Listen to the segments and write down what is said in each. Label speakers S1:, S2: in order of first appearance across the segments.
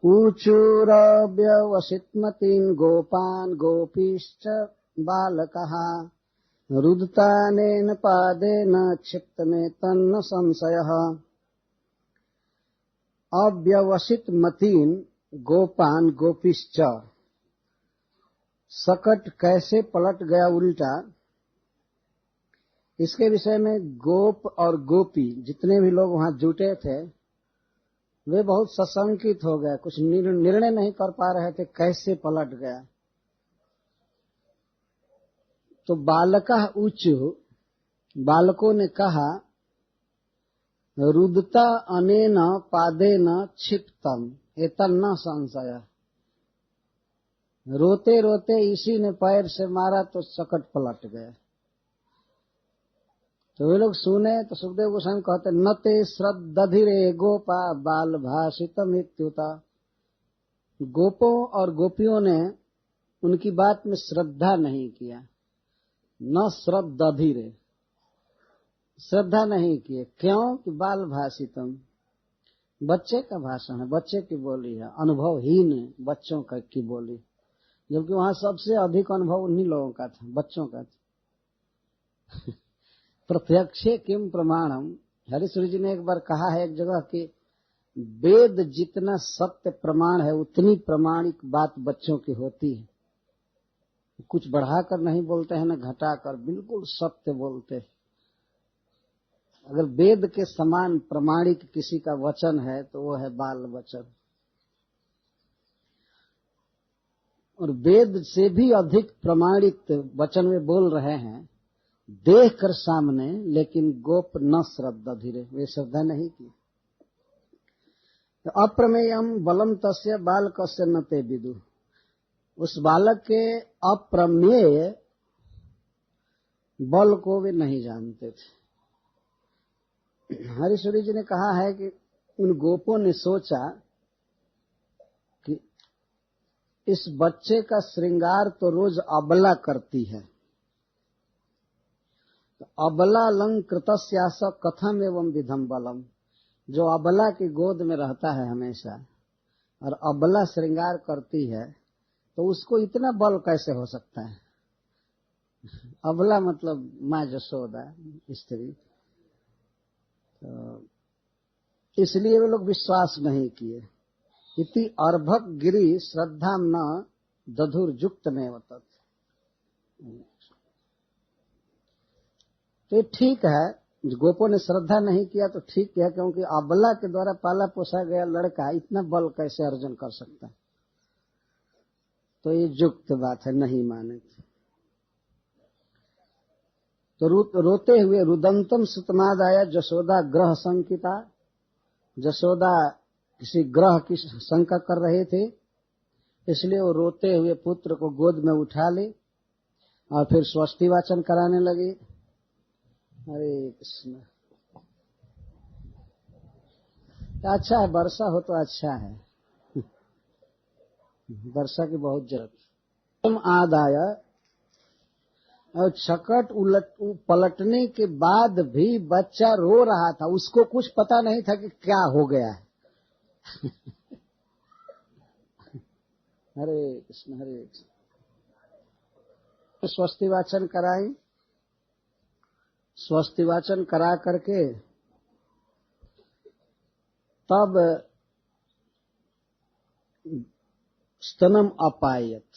S1: ऊचुरव्यवसितमतीन् गोपान् गोपीश्च बालकः रुदतानेन पादेन क्षिप्तमेतन्न संशयः। अव्यवसितमतीन् गोपान् गोपीश्च, सकट कैसे पलट गया उल्टा, इसके विषय में गोप और गोपी जितने भी लोग वहां जुटे थे वे बहुत सशंकित हो गए, कुछ निर्णय नहीं कर पा रहे थे कैसे पलट गया। तो बालकः ऊचु, बालकों ने कहा रुदता अनेन पादेन क्षिप्तम एतन्न संशय, रोते रोते इसी ने पैर से मारा तो सकट पलट गया। तो वे लोग सुने तो सुखदेव गोस्वामी कहते न ते श्रद्धधिरे गोपा बाल भाषितम इत्युता, गोपों और गोपियों ने उनकी बात में श्रद्धा नहीं किया। न श्रद्धधिरे, श्रद्धा नहीं किए, क्यों कि बाल भाषितम, बच्चे का भाषण है, बच्चे की बोली है, अनुभवहीन बच्चों का की बोली, जबकि वहां सबसे अधिक अनुभव उन्हीं लोगों का था, बच्चों का था। प्रत्यक्षे किम प्रमाणम, हरिश्वरी जी ने एक बार कहा है एक जगह कि वेद जितना सत्य प्रमाण है उतनी प्रमाणिक बात बच्चों की होती है। कुछ बढ़ाकर नहीं बोलते हैं न घटाकर, बिल्कुल सत्य बोलते हैं। अगर वेद के समान प्रमाणिक किसी का वचन है तो वो है बाल वचन, और वेद से भी अधिक प्रमाणित वचन वे बोल रहे हैं देख कर सामने, लेकिन गोप न श्रद्धा धीरे, वे श्रद्धा नहीं की। तो अप्रमेयम बलम तस्य बालकस्य न ते विदु, उस बालक के अप्रमेय बल को वे नहीं जानते थे। हरिश्वरी जी ने कहा है कि उन गोपों ने सोचा कि इस बच्चे का श्रृंगार तो रोज अबला करती है, तो अबला अलंकृतस्यास कथम एवं विधम बलम, जो अबला की गोद में रहता है हमेशा और अबला श्रृंगार करती है तो उसको इतना बल कैसे हो सकता है। अबला मतलब माँ जसोदा स्त्री, तो इसलिए वे लोग विश्वास नहीं किए। इति अर्भक गिरी श्रद्धा न दधुर्जुक्त में वतत, तो ठीक है, गोपों ने श्रद्धा नहीं किया तो ठीक है, क्योंकि अबला के द्वारा पाला पोसा गया लड़का इतना बल कैसे अर्जन कर सकता है, तो ये युक्त बात है, नहीं माने। तो रोते हुए रुदंतम सुतमादाया जसोदा ग्रह संकिता, जसोदा किसी ग्रह की शंका कर रहे थे, इसलिए वो रोते हुए पुत्र को गोद में उठा ली और फिर स्वस्ति वाचन कराने लगी। हरे कृष्ण, अच्छा है, वर्षा हो तो अच्छा है, वर्षा की बहुत जरूरत। तुम आदाया, और छकट पलटने के बाद भी बच्चा रो रहा था, उसको कुछ पता नहीं था कि क्या हो गया है। हरे कृष्ण हरे कृष्ण। स्वस्ति वाचन कराई, स्वस्ति वाचन करा करके तब स्तनम अपायत,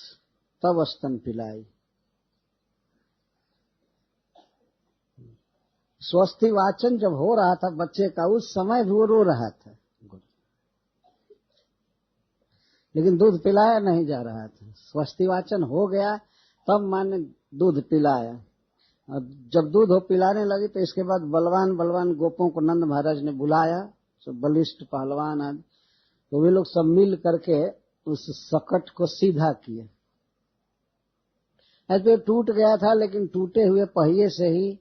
S1: तब स्तन पिलाई। स्वस्ति वाचन जब हो रहा था बच्चे का, उस समय भी वो रो रहा था, लेकिन दूध पिलाया नहीं जा रहा था। स्वस्ति वाचन हो गया तब माँ ने दूध पिलाया, और जब दूध हो पिलाने लगी तो इसके बाद बलवान बलवान गोपों को नंद महाराज ने बुलाया, सब बलिष्ठ पहलवान आदि, तो वे लोग सब मिल करके उस सकट को सीधा किए। ऐसे टूट गया था, लेकिन टूटे हुए पहिए से ही,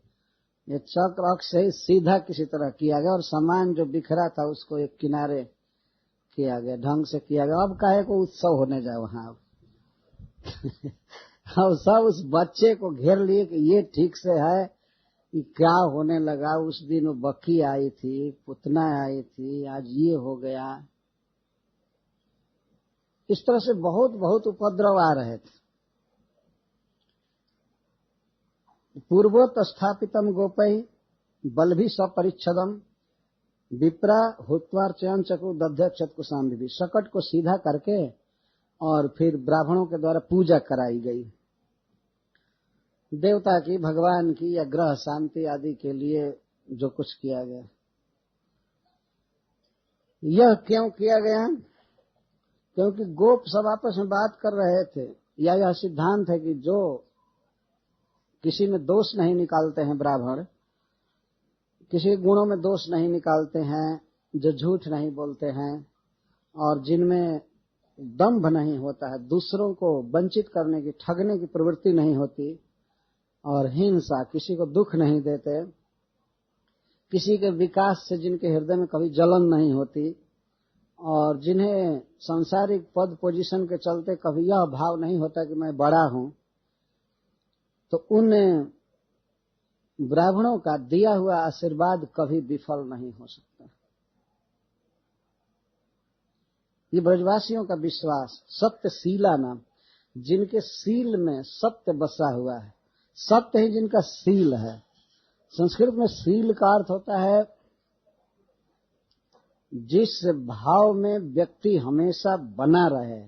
S1: ये चक्र अक्ष से ही सीधा किसी तरह किया गया, और सामान जो बिखरा था उसको एक किनारे किया गया, ढंग से किया गया। अब काहे को उत्सव होने जाए वहां। अब सब उस बच्चे को घेर लिए कि ये ठीक से है कि क्या होने लगा। उस दिन वो बकी आई थी, पुतना आई थी, आज ये हो गया। इस तरह से बहुत बहुत उपद्रव आ रहे थे। पूर्वोत स्थापितम गोपै बलभि सपरिच्छदम विप्रा हुत्वार्चयन चक्रु दध्यक्षतकुशाम विधि। शकट को सीधा करके और फिर ब्राह्मणों के द्वारा पूजा कराई गई, देवता की, भगवान की या ग्रह शांति आदि के लिए जो कुछ किया गया। यह क्यों किया गया? क्योंकि गोप सब आपस में बात कर रहे थे, या यह सिद्धांत है कि जो किसी में दोष नहीं निकालते हैं ब्राह्मण, किसी गुणों में दोष नहीं निकालते हैं, जो झूठ नहीं बोलते हैं और जिनमें दंभ नहीं होता है, दूसरों को वंचित करने की, ठगने की प्रवृत्ति नहीं होती, और हिंसा, किसी को दुख नहीं देते, किसी के विकास से जिनके हृदय में कभी जलन नहीं होती, और जिन्हें सांसारिक पद पोजीशन के चलते कभी यह भाव नहीं होता कि मैं बड़ा हूं, तो उन ब्राह्मणों का दिया हुआ आशीर्वाद कभी विफल नहीं हो सकता। ये ब्रजवासियों का विश्वास, सत्यशीला नाम, जिनके सील में सत्य बसा हुआ है, सत्य ही जिनका सील है। संस्कृत में सील का अर्थ होता है जिस भाव में व्यक्ति हमेशा बना रहे,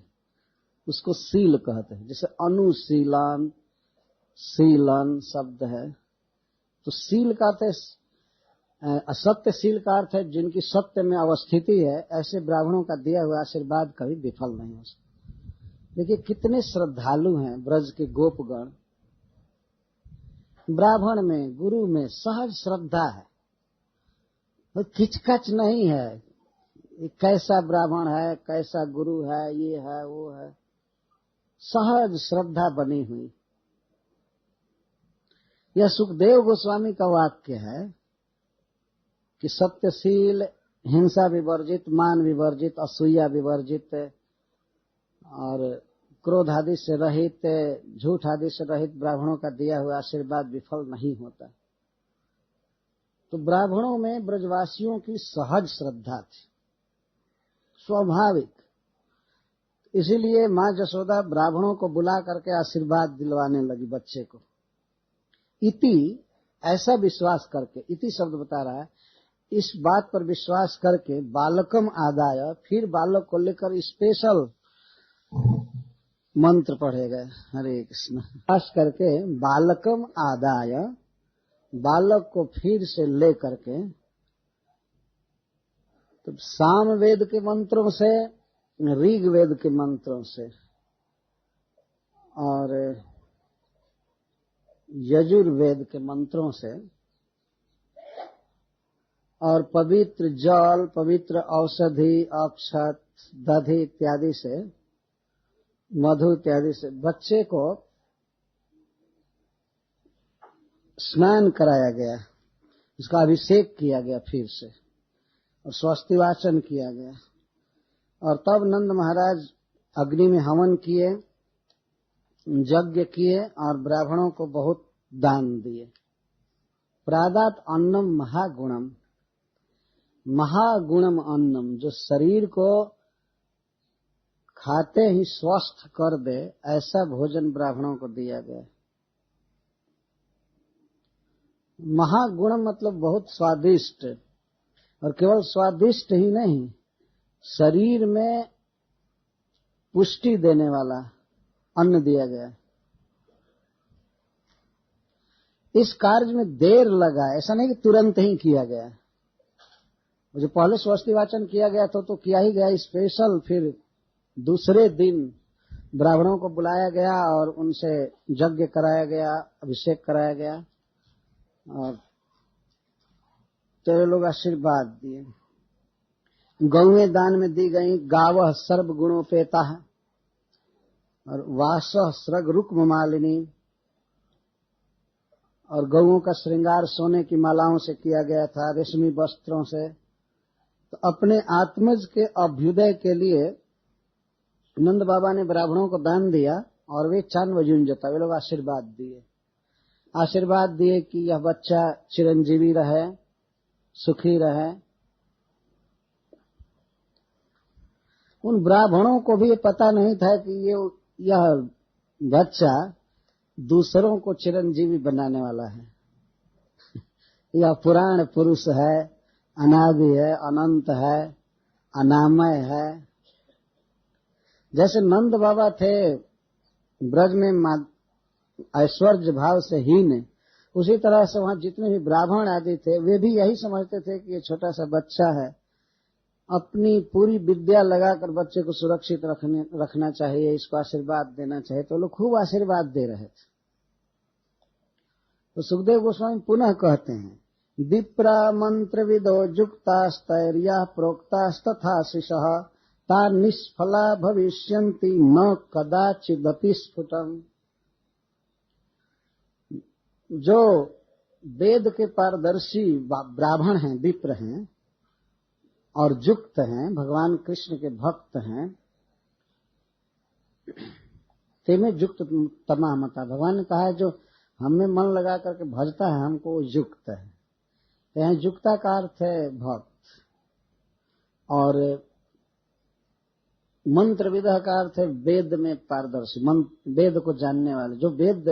S1: उसको सील कहते हैं। जैसे अनुशीलन, सीलन शब्द है, तो सील का अर्थ है, सत्यशील का अर्थ है जिनकी सत्य में अवस्थिति है। ऐसे ब्राह्मणों का दिया हुआ आशीर्वाद कभी विफल नहीं हो सकता। देखिए कितने श्रद्धालु हैं ब्रज के गोपगण। ब्राह्मण में, गुरु में सहज श्रद्धा है, तो खिचखच नहीं है, कैसा ब्राह्मण है, कैसा गुरु है, ये है वो है, सहज श्रद्धा बनी हुई। यह सुखदेव गोस्वामी का वाक्य है कि सत्यशील, हिंसा विवर्जित, मान विवर्जित, असूया विवर्जित और क्रोध आदि से रहित, झूठ आदि से रहित ब्राह्मणों का दिया हुआ आशीर्वाद विफल नहीं होता। तो ब्राह्मणों में ब्रजवासियों की सहज श्रद्धा थी, स्वाभाविक। इसीलिए मां जसोदा ब्राह्मणों को बुला करके आशीर्वाद दिलवाने लगी बच्चे को। इति, ऐसा विश्वास करके, इति शब्द बता रहा है, इस बात पर विश्वास करके बालकम आदाय, फिर बालक को लेकर स्पेशल मंत्र पढ़े गए, हरे कृष्ण। खास करके बालकम आदाय, बालक को फिर से ले करके, तो साम वेद के मंत्रों से, ऋग वेद के मंत्रों से और यजुर्वेद के मंत्रों से और पवित्र जल, पवित्र औषधि, अक्षत, दधि इत्यादि से, मधु इत्यादि से बच्चे को स्नान कराया गया, उसका अभिषेक किया गया फिर से, और स्वस्ति वाचन किया गया। और तब नंद महाराज अग्नि में हवन किए, यज्ञ किए और ब्राह्मणों को बहुत दान दिए। प्रादात अन्नम महागुणम, महागुणम अन्नम, जो शरीर को खाते ही स्वस्थ कर दे, ऐसा भोजन ब्राह्मणों को दिया गया। महागुणम मतलब बहुत स्वादिष्ट, और केवल स्वादिष्ट ही नहीं, शरीर में पुष्टि देने वाला अन्न दिया गया। इस कार्य में देर लगा, ऐसा नहीं कि तुरंत ही किया गया। जो पहले स्वस्ति वाचन किया गया तो किया ही गया स्पेशल, फिर दूसरे दिन ब्राह्मणों को बुलाया गया और उनसे यज्ञ कराया गया, अभिषेक कराया गया और तेरे लोग आशीर्वाद दिए। गौएं दान में दी गई, गावह सर्व गुणोपेता और वासह स्रग रुक्म मालिनी, और गौओं का श्रृंगार सोने की मालाओं से किया गया था, रेशमी वस्त्रों से। तो अपने आत्मज के अभ्युदय के लिए नंद बाबा ने ब्राह्मणों को दान दिया और वे चान्वयुंजता, वे लोग आशीर्वाद दिए। आशीर्वाद दिए कि यह बच्चा चिरंजीवी रहे, सुखी रहे। उन ब्राह्मणों को भी ये पता नहीं था कि यह बच्चा दूसरों को चिरंजीवी बनाने वाला है। यह पुराण पुरुष है, अनादि है, अनंत है, अनामय है। जैसे नंद बाबा थे ब्रज में ऐश्वर्य भाव से हीन, उसी तरह से वहां जितने भी ब्राह्मण आदि थे वे भी यही समझते थे कि ये छोटा सा बच्चा है, अपनी पूरी विद्या लगाकर बच्चे को सुरक्षित रखना चाहिए, इसको आशीर्वाद देना चाहिए। तो लोग खूब आशीर्वाद दे रहे थे। तो सुखदेव गोस्वामी पुनः कहते हैं, विप्रा मंत्र विदो जुक्तास्तैर्या प्रोक्तास्तथा शिशः ता निष्फला भविष्यन्ति न कदाचिदपि स्फुटम्। जो वेद के पारदर्शी ब्राह्मण हैं, विप्र हैं और युक्त हैं, भगवान कृष्ण के भक्त हैं, तेमें युक्त तमामता। भगवान ने कहा है जो हमें मन लगा करके भजता है हमको, वो युक्त है। यहाँ युक्ता का अर्थ है भक्त, और मंत्र विदह का अर्थ है वेद में पारदर्शी, वेद को जानने वाले। जो वेद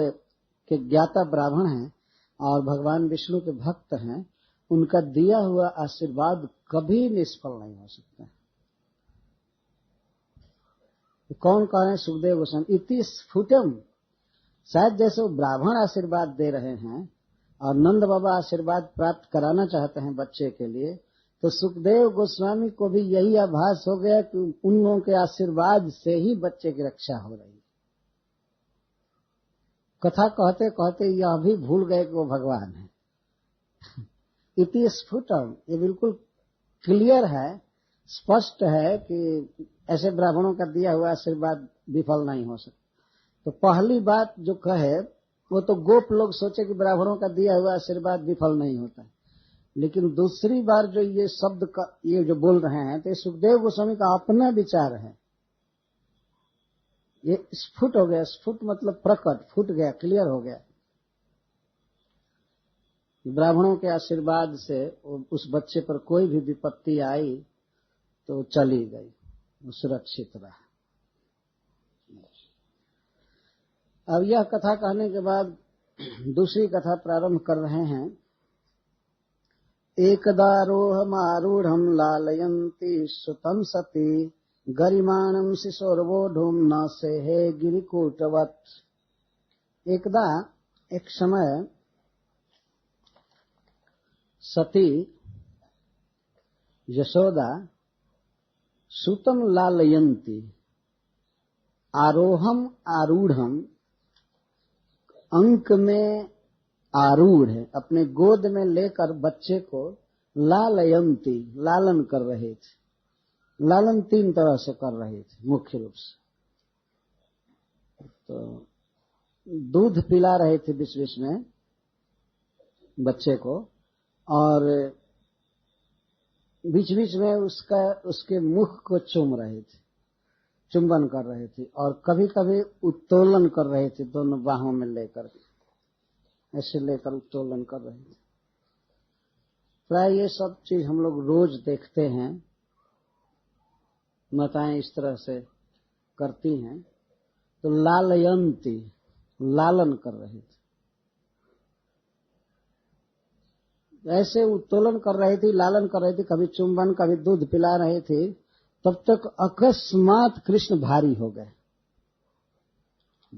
S1: के ज्ञाता ब्राह्मण हैं और भगवान विष्णु के भक्त हैं, उनका दिया हुआ आशीर्वाद कभी निष्फल नहीं हो सकता। कौन कह रहे हैं? सुखदेव गोस्वामी। इति स्फुटम, शायद जैसे वो ब्राह्मण आशीर्वाद दे रहे हैं और नंद बाबा आशीर्वाद प्राप्त कराना चाहते हैं बच्चे के लिए, तो सुखदेव गोस्वामी को भी यही आभास हो गया कि उन लोगों के आशीर्वाद से ही बच्चे की रक्षा हो रही है। कथा कहते कहते यह भी भूल गए कि वो भगवान है। इति स्फुटम, ये बिल्कुल क्लियर है, स्पष्ट है कि ऐसे ब्राह्मणों का दिया हुआ आशीर्वाद विफल नहीं हो सकता। तो पहली बात जो कहे वो तो गोप लोग सोचे कि ब्राह्मणों का दिया हुआ आशीर्वाद विफल नहीं होता, लेकिन दूसरी बार जो ये शब्द का ये जो बोल रहे हैं, तो ये सुखदेव गोस्वामी का अपना विचार है। ये स्फुट हो गया, स्फुट मतलब प्रकट, फूट गया, क्लियर हो गया। ब्राह्मणों के आशीर्वाद से उस बच्चे पर कोई भी विपत्ति आई तो चली गई, वो सुरक्षित रहा। अब यह कथा कहने के बाद दूसरी कथा प्रारंभ कर रहे हैं। एकदारोहमारूढ़ं लालयन्ति सुतं सती गरिमाणं शिशोर्वोढुं न सेहे गिरिकूटवत्। एकदा एक समय सती यशोदा सुतं लालयन्ति, आरोहम आरूढ़म, अंक में आरूढ़ है, अपने गोद में लेकर बच्चे को लालयन्ति, लालन कर रहे थे। लालन तीन तरह से कर रहे थे मुख्य रूप से। तो दूध पिला रहे थे बीच बीच में बच्चे को, और बीच बीच में उसके मुख को चूम रहे थे, चुंबन कर रहे थे, और कभी कभी उत्तोलन कर रहे थे, दोनों बाहों में लेकर ऐसे लेकर उत्तोलन कर रहे थे। प्राय ये सब चीज हम लोग रोज देखते हैं, माताएं इस तरह से करती हैं। तो लालयंती, लालन कर रहे थे, ऐसे उत्तोलन कर रही थी, लालन कर रही थी, कभी चुंबन कभी दूध पिला रहे थे। तब तक अकस्मात कृष्ण भारी हो गए।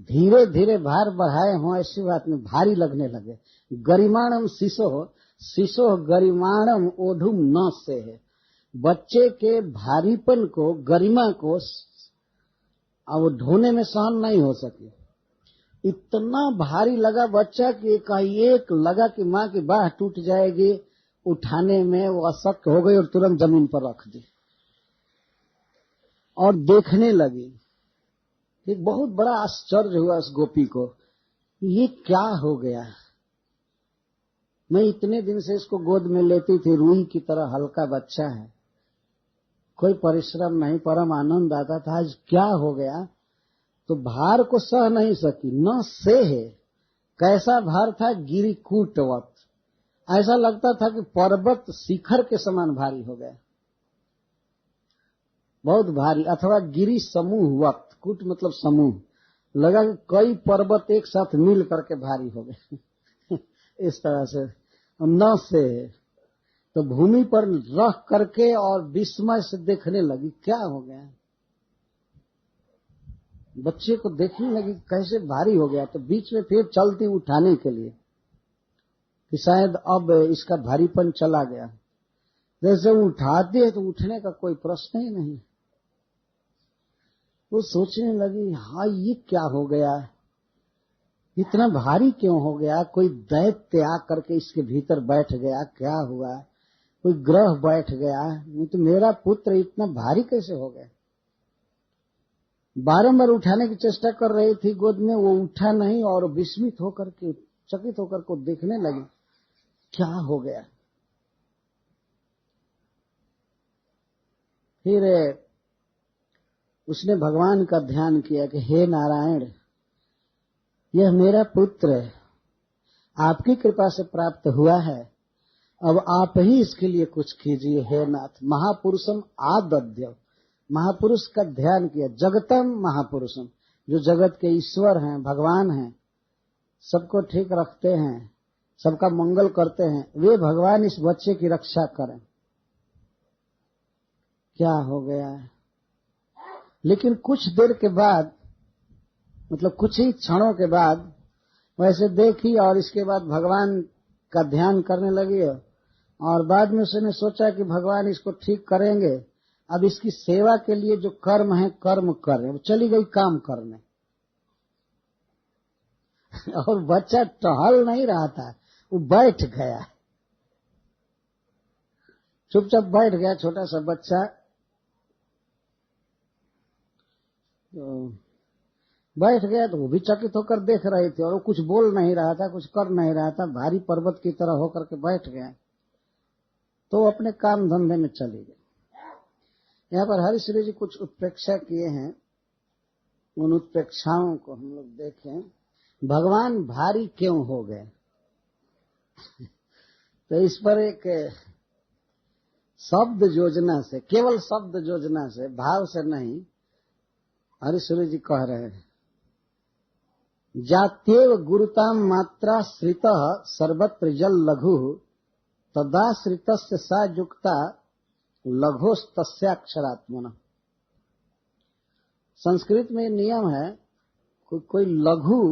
S1: धीरे धीरे भार बढ़ाए हों ऐसी बात में भारी लगने लगे। गरिमाणम शिशो, शिशो गरिमाणम ओढ़ुम न से है, बच्चे के भारीपन को, गरिमा को अब ढोने में सहन नहीं हो सके। इतना भारी लगा बच्चा कि एकाएक लगा कि माँ की बाह टूट जाएगी, उठाने में वो अशक्त हो गई और तुरंत जमीन पर रख दी और देखने लगी। एक बहुत बड़ा आश्चर्य हुआ उस गोपी को, ये क्या हो गया। मैं इतने दिन से इसको गोद में लेती थी, रूही की तरह हल्का बच्चा है, कोई परिश्रम नहीं, परम आनंद आता था, आज क्या हो गया। तो भार को सह नहीं सकी, न से है। कैसा भार था? गिरिकूटवत, ऐसा लगता था कि पर्वत शिखर के समान भारी हो गया। बहुत भारी, अथवा गिरी समूह वक्त, कूट मतलब समूह, लगा कि कई पर्वत एक साथ मिल करके भारी हो गए इस तरह से न से, तो भूमि पर रख करके और विस्मय से देखने लगी क्या हो गया। बच्चे को देखने लगी कैसे भारी हो गया, तो बीच में फिर चलती उठाने के लिए कि शायद अब इसका भारीपन चला गया। जैसे उठाते हैं तो उठने का कोई प्रश्न ही नहीं। वो सोचने लगी हाँ ये क्या हो गया, इतना भारी क्यों हो गया, कोई दैत्य आकर के इसके भीतर बैठ गया, क्या हुआ, कोई ग्रह बैठ गया, नहीं तो मेरा पुत्र इतना भारी कैसे हो गया। बारंबार उठाने की चेष्टा कर रही थी गोद में, वो उठा नहीं और विस्मित होकर के, चकित होकर को देखने लगी क्या हो गया। फिर उसने भगवान का ध्यान किया कि हे नारायण, यह मेरा पुत्र आपकी कृपा से प्राप्त हुआ है, अब आप ही इसके लिए कुछ कीजिए हे नाथ। महापुरुषम आदद्य, महापुरुष का ध्यान किया, जगतम महापुरुषम, जो जगत के ईश्वर हैं, भगवान हैं, सबको ठीक रखते हैं, सबका मंगल करते हैं, वे भगवान इस बच्चे की रक्षा करें। क्या हो गया है। लेकिन कुछ देर के बाद, मतलब कुछ ही क्षणों के बाद वैसे देखी और इसके बाद भगवान का ध्यान करने लगी, और बाद में उसने सोचा कि भगवान इसको ठीक करेंगे, अब इसकी सेवा के लिए जो कर्म है कर्म करें। वो चली गई काम करने और बच्चा टहल नहीं रहा था, वो बैठ गया, चुपचाप बैठ गया, छोटा सा बच्चा तो बैठ गया। तो वो भी चकित होकर देख रहे थे और वो कुछ बोल नहीं रहा था, कुछ कर नहीं रहा था, भारी पर्वत की तरह होकर के बैठ गया। तो अपने काम धंधे में चले गए। यहाँ पर हरिश्री जी कुछ उत्प्रेक्षा किए हैं, उन उत्प्रेक्षाओं को हम लोग देखें। भगवान भारी क्यों हो गए तो इस पर एक शब्द योजना से, केवल शब्द योजना से, भाव से नहीं, हरिश्री जी कह रहे हैं, जात्येव गुरुताम मात्रा श्रित सर्वत्र जल लघु तदाश्रित सा युक्ता लघोस्तस्याक्षरात्मना। संस्कृत में नियम है, कोई लघु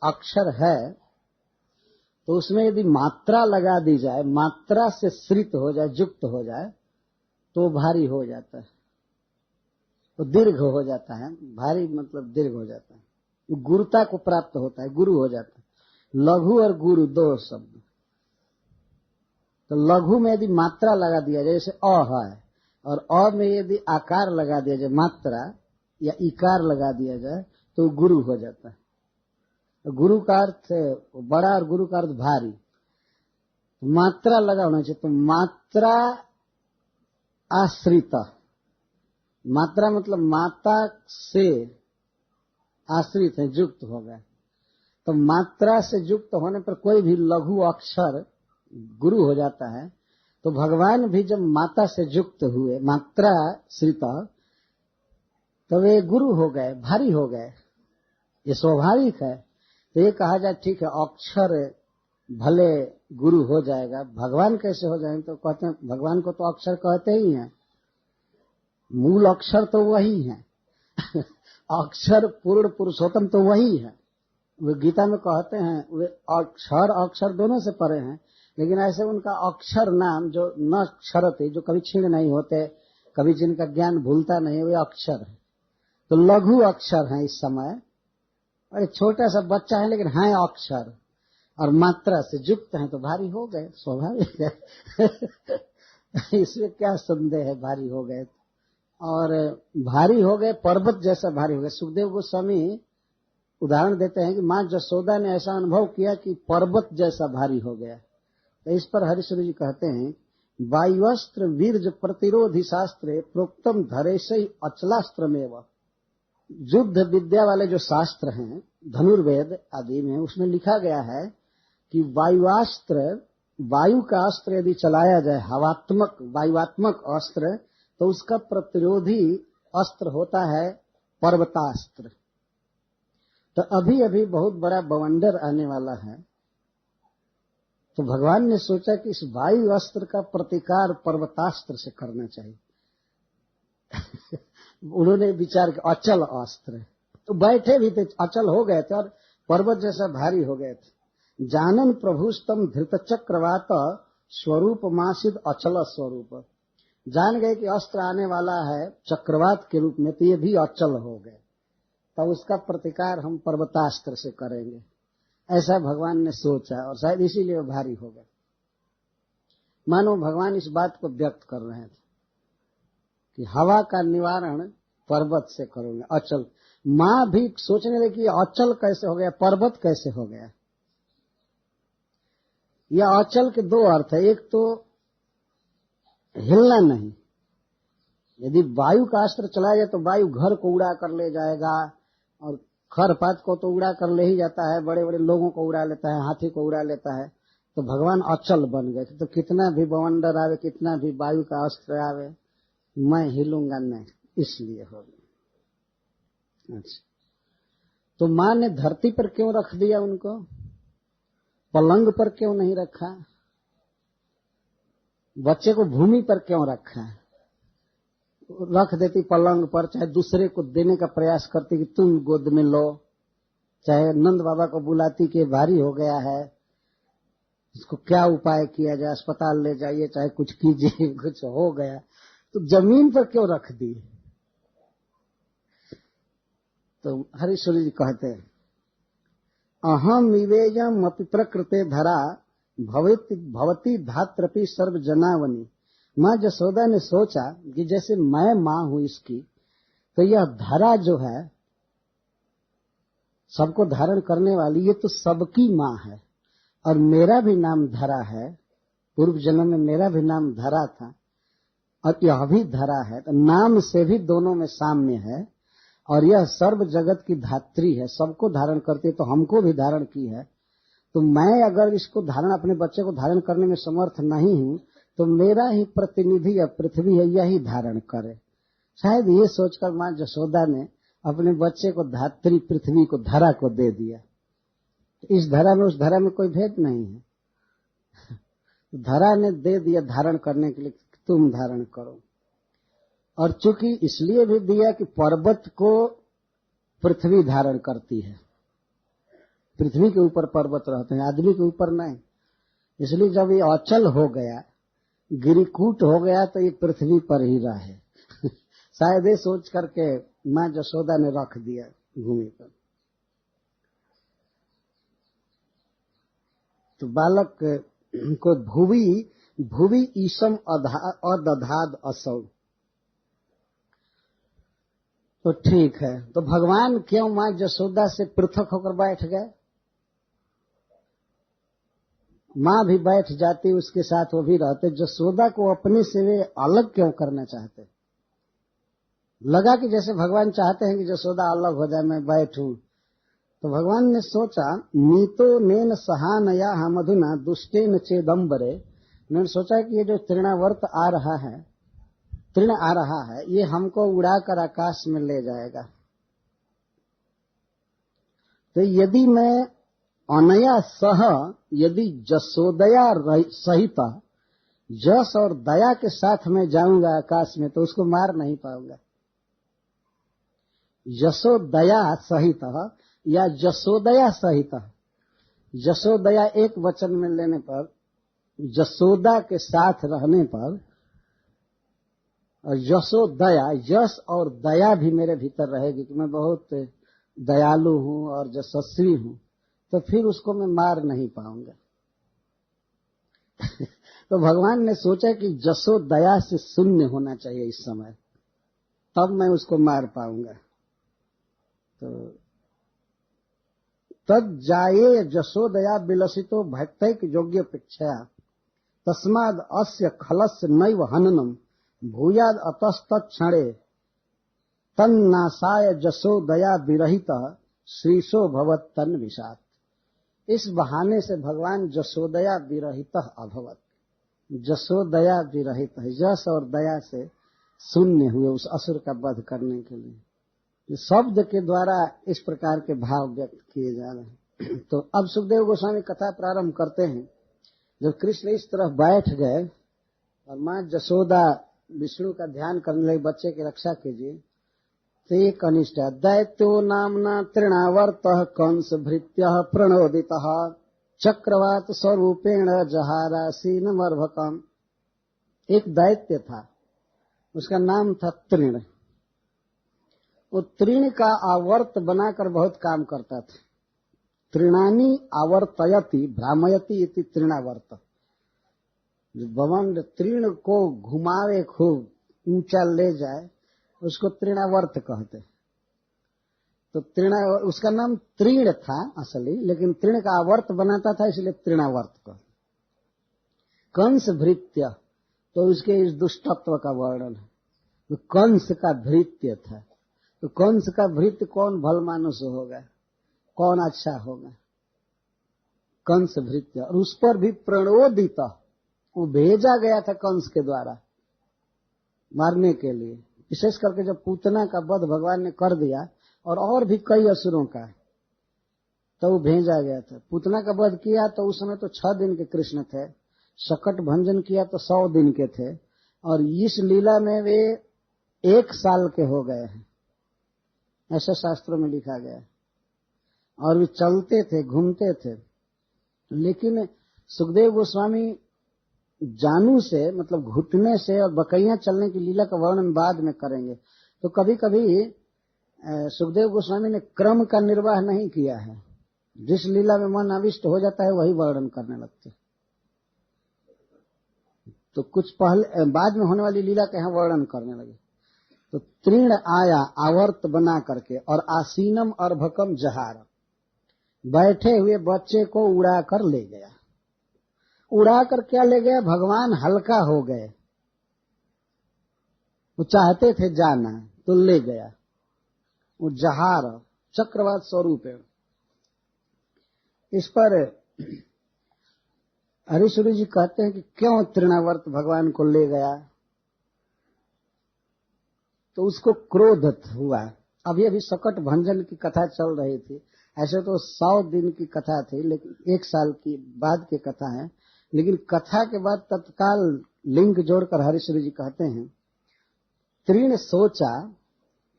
S1: अक्षर है तो उसमें यदि मात्रा लगा दी जाए, मात्रा से श्रित हो जाए, युक्त हो जाए, तो भारी हो जाता है, तो दीर्घ हो जाता है। भारी मतलब दीर्घ हो जाता है, गुरुता को प्राप्त होता है, गुरु हो जाता है। लघु और गुरु दो शब्द। तो लघु में यदि मात्रा लगा दिया जाए, जैसे अ है, और अ में यदि आकार लगा दिया जाए, मात्रा या इकार लगा दिया जाए, तो गुरु हो जाता है। तो गुरु का अर्थ बड़ा और गुरु का अर्थ भारी। तो मात्रा लगा होना चाहिए, तो मात्रा आश्रित, मात्रा मतलब माता से आश्रित है, युक्त हो गए। तो मात्रा से युक्त होने पर कोई भी लघु अक्षर गुरु हो जाता है। तो भगवान भी जब माता से युक्त हुए, मात्रा श्रित, तो वे गुरु हो गए, भारी हो गए, ये स्वाभाविक है। तो ये कहा जाए ठीक है, अक्षर भले गुरु हो जाएगा, भगवान कैसे हो जाएंगे, तो कहते हैं भगवान को तो अक्षर कहते ही हैं, मूल अक्षर तो वही है अक्षर पूर्ण पुरुषोत्तम तो वही है। वे गीता में कहते हैं, वे अक्षर अक्षर दोनों से परे हैं, लेकिन ऐसे उनका अक्षर नाम जो न क्षरते, जो कभी क्षीण नहीं होते, कभी जिनका ज्ञान भूलता नहीं, वे अक्षर है। तो लघु अक्षर है इस समय, और छोटा सा बच्चा है लेकिन है अक्षर, और मात्रा से युक्त है, तो भारी हो गए, स्वाभाविक है इसमें क्या संदेह है, भारी हो गए। और भारी हो गए, पर्वत जैसा भारी हो गए। सुखदेव गोस्वामी उदाहरण देते हैं कि मां जसोदा ने ऐसा अनुभव किया कि पर्वत जैसा भारी हो गया। तो इस पर हरिश्री जी कहते हैं, वायुअस्त्र वीर्ज प्रतिरोधी शास्त्रे प्रोक्तम धरेशई अचलास्त्र में, युद्ध विद्या वाले जो शास्त्र हैं, धनुर्वेद आदि में, उसमें लिखा गया है कि वायुआस्त्र, वायु का अस्त्र यदि चलाया जाए, हवात्मक वायुआत्मक अस्त्र तो उसका प्रतिरोधी अस्त्र होता है पर्वतास्त्र। तो अभी अभी बहुत बड़ा बवंडर आने वाला है, तो भगवान ने सोचा कि इस वायु अस्त्र का प्रतिकार पर्वतास्त्र से करना चाहिए। उन्होंने विचार किया अचल अस्त्र, तो बैठे भी थे, अचल हो गए थे और पर्वत जैसा भारी हो गए थे। जानन प्रभुस्तम धृत चक्रवात स्वरूप मासिद अचल स्वरूप, जान गए कि अस्त्र आने वाला है चक्रवात के रूप में, तो ये भी अचल हो गए। तब उसका प्रतिकार हम पर्वतास्त्र से करेंगे, ऐसा भगवान ने सोचा और शायद इसीलिए वो भारी हो गए। मानो भगवान इस बात को व्यक्त कर रहे थे कि हवा का निवारण पर्वत से करोगे, अचल। मां भी सोचने लगी कि अचल कैसे हो गया, पर्वत कैसे हो गया। यह अचल के दो अर्थ है, एक तो हिलना नहीं। यदि वायु का अस्त्र चलाया जाए तो वायु घर को उड़ा कर ले जाएगा, और खरपात को तो उड़ा कर ले ही जाता है, बड़े बड़े लोगों को उड़ा लेता है, हाथी को उड़ा लेता है। तो भगवान अचल बन गए थे, तो कितना भी बवंडर आवे, कितना भी वायु का अस्त्र आवे, मैं हिलूंगा नहीं, इसलिए हो गया। अच्छा, तो मां ने धरती पर क्यों रख दिया उनको, पलंग पर क्यों नहीं रखा, बच्चे को भूमि पर क्यों रखा। रख देती पलंग पर, चाहे दूसरे को देने का प्रयास करती कि तुम गोद में लो, चाहे नंद बाबा को बुलाती कि भारी हो गया है, इसको क्या उपाय किया जाए, अस्पताल ले जाइए, चाहे कुछ कीजिए, कुछ हो गया। तो जमीन पर क्यों रख दी। तो हरीश्वरी जी कहते हैं अहम विवेयम अपि प्रकृते धरा भवती धात्रपि सर्व जनावनी। मां जसोदा ने सोचा कि जैसे मैं मां हूं इसकी, तो यह धरा जो है सबको धारण करने वाली, ये तो सबकी मां है, और मेरा भी नाम धरा है, पूर्व जन्म में मेरा भी नाम धरा था और यह भी धरा है, तो नाम से भी दोनों में साम्य है। और यह सर्व जगत की धात्री है, सबको धारण करती है, तो हमको भी धारण की है। तो मैं अगर इसको धारण, अपने बच्चे को धारण करने में समर्थ नहीं हूं, तो मेरा ही प्रतिनिधि या पृथ्वी है, यही धारण करे। शायद ये सोचकर मां जसोदा ने अपने बच्चे को धात्री पृथ्वी को, धरा को दे दिया। इस धरा में उस धरा में कोई भेद नहीं है, धरा ने दे दिया धारण करने के लिए, तुम धारण करो। और चूंकि इसलिए भी दिया कि पर्वत को पृथ्वी धारण करती है, पृथ्वी के ऊपर पर्वत रहते हैं, आदमी के ऊपर नहीं। इसलिए जब ये अचल हो गया, गिरिकूट हो गया, तो ये पृथ्वी पर ही रहे। शायद ये सोच करके मां जसोदा ने रख दिया भूमि पर। तो बालक को भुवि ईशम अदधाद असौ, तो ठीक है। तो भगवान क्यों मां जसोदा से पृथक होकर बैठ गए। मां भी बैठ जाती, उसके साथ वो भी रहते, जसोदा को अपने से वे अलग क्यों करना चाहते। लगा कि जैसे भगवान चाहते हैं कि जसोदा अलग हो जाए, मैं बैठूं। तो भगवान ने सोचा नीतो नेन सहानया हमधुना दुष्टेन चेदम्बरे, उन्होंने सोचा कि ये जो तृणावर्त आ रहा है, तृण आ रहा है, ये हमको उड़ाकर आकाश में ले जाएगा। तो यदि मैं अनया सह, यदि जसोदया सहित, जस और दया के साथ मैं जाऊंगा आकाश में, तो उसको मार नहीं पाऊंगा। यशोदया सहित या जसोदया सहित, जसोदया एक वचन में लेने पर, जसोदा के साथ रहने पर, और यशोदया, यश और दया भी मेरे भीतर रहेगी कि मैं बहुत दयालु हूं और यशस्वी हूं, तो फिर उसको मैं मार नहीं पाऊंगा। तो भगवान ने सोचा कि जसोदया से शून्य होना चाहिए इस समय, तब मैं उसको मार पाऊंगा। तो तद जाये जसोदया विलसितो भक्तैक योग्यपेक्षया तस्माद अस्य खलस्य नैव हननम भूयाद अतस्तक्षणे तन्नासाय जसोदया विरहित श्रीशो भवत तन विषाद। इस बहाने से भगवान जसोदया विरहित अभवत, जसोदया विरहित है, यश और दया से शून्य हुए उस असुर का वध करने के लिए। शब्द के द्वारा इस प्रकार के भाव व्यक्त किए जा रहे हैं। तो अब सुखदेव गोस्वामी कथा प्रारंभ करते हैं। जब कृष्ण इस तरफ बैठ गए और माँ जसोदा विष्णु का ध्यान करने लगे, बच्चे की रक्षा कीजिए, तो एक अनिष्ट है। दैत्यो नामना तृणावर्त कंस भृत्य प्रणोदित चक्रवात स्वरूपेण जहारासीन मर्भकम। एक दैत्य था, उसका नाम था तृण। वो तृण का आवर्त बनाकर बहुत काम करता था। तृणानी आवर्तयति भ्रामयति इति तृणावर्त। जो बवंड तृण को घुमावे, खूब ऊंचा ले जाए, उसको तृणावर्त कहते। तो तृण, उसका नाम तृण था असली, लेकिन तृण का आवर्त बनाता था, इसलिए तृणावर्त कहते। कंस भृत्य, तो उसके इस दुष्टत्व का वर्णन है। तो कंस का भृत्य था। तो कंस का भृत्य कौन भल मानुष होगा, कौन अच्छा होगा? कंस भृत्य। और उस पर भी प्रणोदित, वो भेजा गया था कंस के द्वारा मारने के लिए। विशेष करके जब पूतना का वध भगवान ने कर दिया और भी कई असुरों का, तो वो भेजा गया था। पूतना का वध किया तो उस समय तो 6 दिन के कृष्ण थे, शकट भंजन किया तो 100 दिन के थे, और इस लीला में वे 1 साल के हो गए हैं, ऐसा शास्त्रों में लिखा गया है। और वे चलते थे, घूमते थे। लेकिन सुखदेव गोस्वामी जानू से, मतलब घुटने से और बकैया चलने की लीला का वर्णन बाद में करेंगे। तो कभी कभी सुखदेव गोस्वामी ने क्रम का निर्वाह नहीं किया है। जिस लीला में मन अविष्ट हो जाता है वही वर्णन करने लगते। तो कुछ पहले बाद में होने वाली लीला का यहाँ वर्णन करने लगे। तो तृण आया आवर्त बना करके, और आसीनम अर्भकम जहार, बैठे हुए बच्चे को उड़ा कर ले गया। उड़ा कर क्या ले गया? भगवान हल्का हो गए, वो चाहते थे जाना तो ले गया। वो जहार चक्रवात स्वरूप है। इस पर हरिश्वरी जी कहते हैं कि क्यों तृणावर्त भगवान को ले गया? तो उसको क्रोध हुआ। अभी अभी सकट भंजन की कथा चल रही थी। ऐसे तो 100 दिन की कथा थी, लेकिन 1 साल की बाद की कथा है। लेकिन कथा के बाद तत्काल लिंक जोड़कर हरिश्वरी जी कहते हैं, तृण सोचा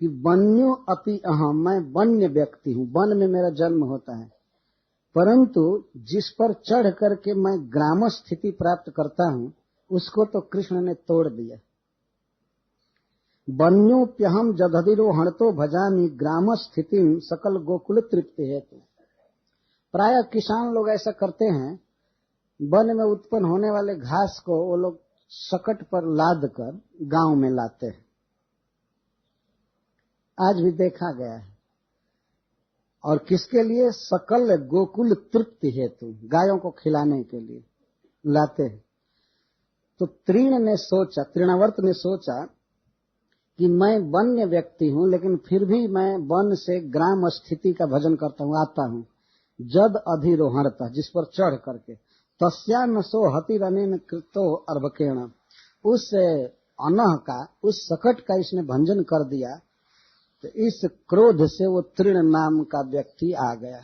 S1: कि वन्यो अपि अहम, मैं वन्य व्यक्ति हूँ, वन में मेरा जन्म होता है, परंतु जिस पर चढ़ करके मैं ग्राम स्थिति प्राप्त करता हूँ उसको तो कृष्ण ने तोड़ दिया। वन्योप्यहम जदधिरोहण तो भजामी ग्राम स्थिति सकल गोकुल तृप्ति हेतु। प्राय किसान लोग ऐसा करते हैं, वन में उत्पन्न होने वाले घास को वो लोग सकट पर लाद कर गांव में लाते हैं। आज भी देखा गया है। और किसके लिए? सकल गोकुल तृप्ति हेतु, गायों को खिलाने के लिए लाते हैं। तो तृण ने सोचा, तृणावर्त ने सोचा कि मैं वन्य व्यक्ति हूं, लेकिन फिर भी मैं वन से ग्राम स्थिति का भजन करता हूं, आता हूं। जद अधिरोहणता, जिस पर चढ़ करके, तस्या नसो हतिरनेन कृतो अर्भकेण, उस अनह का, उस सकट का इसने भंजन कर दिया। तो इस क्रोध से वो तृण नाम का व्यक्ति आ गया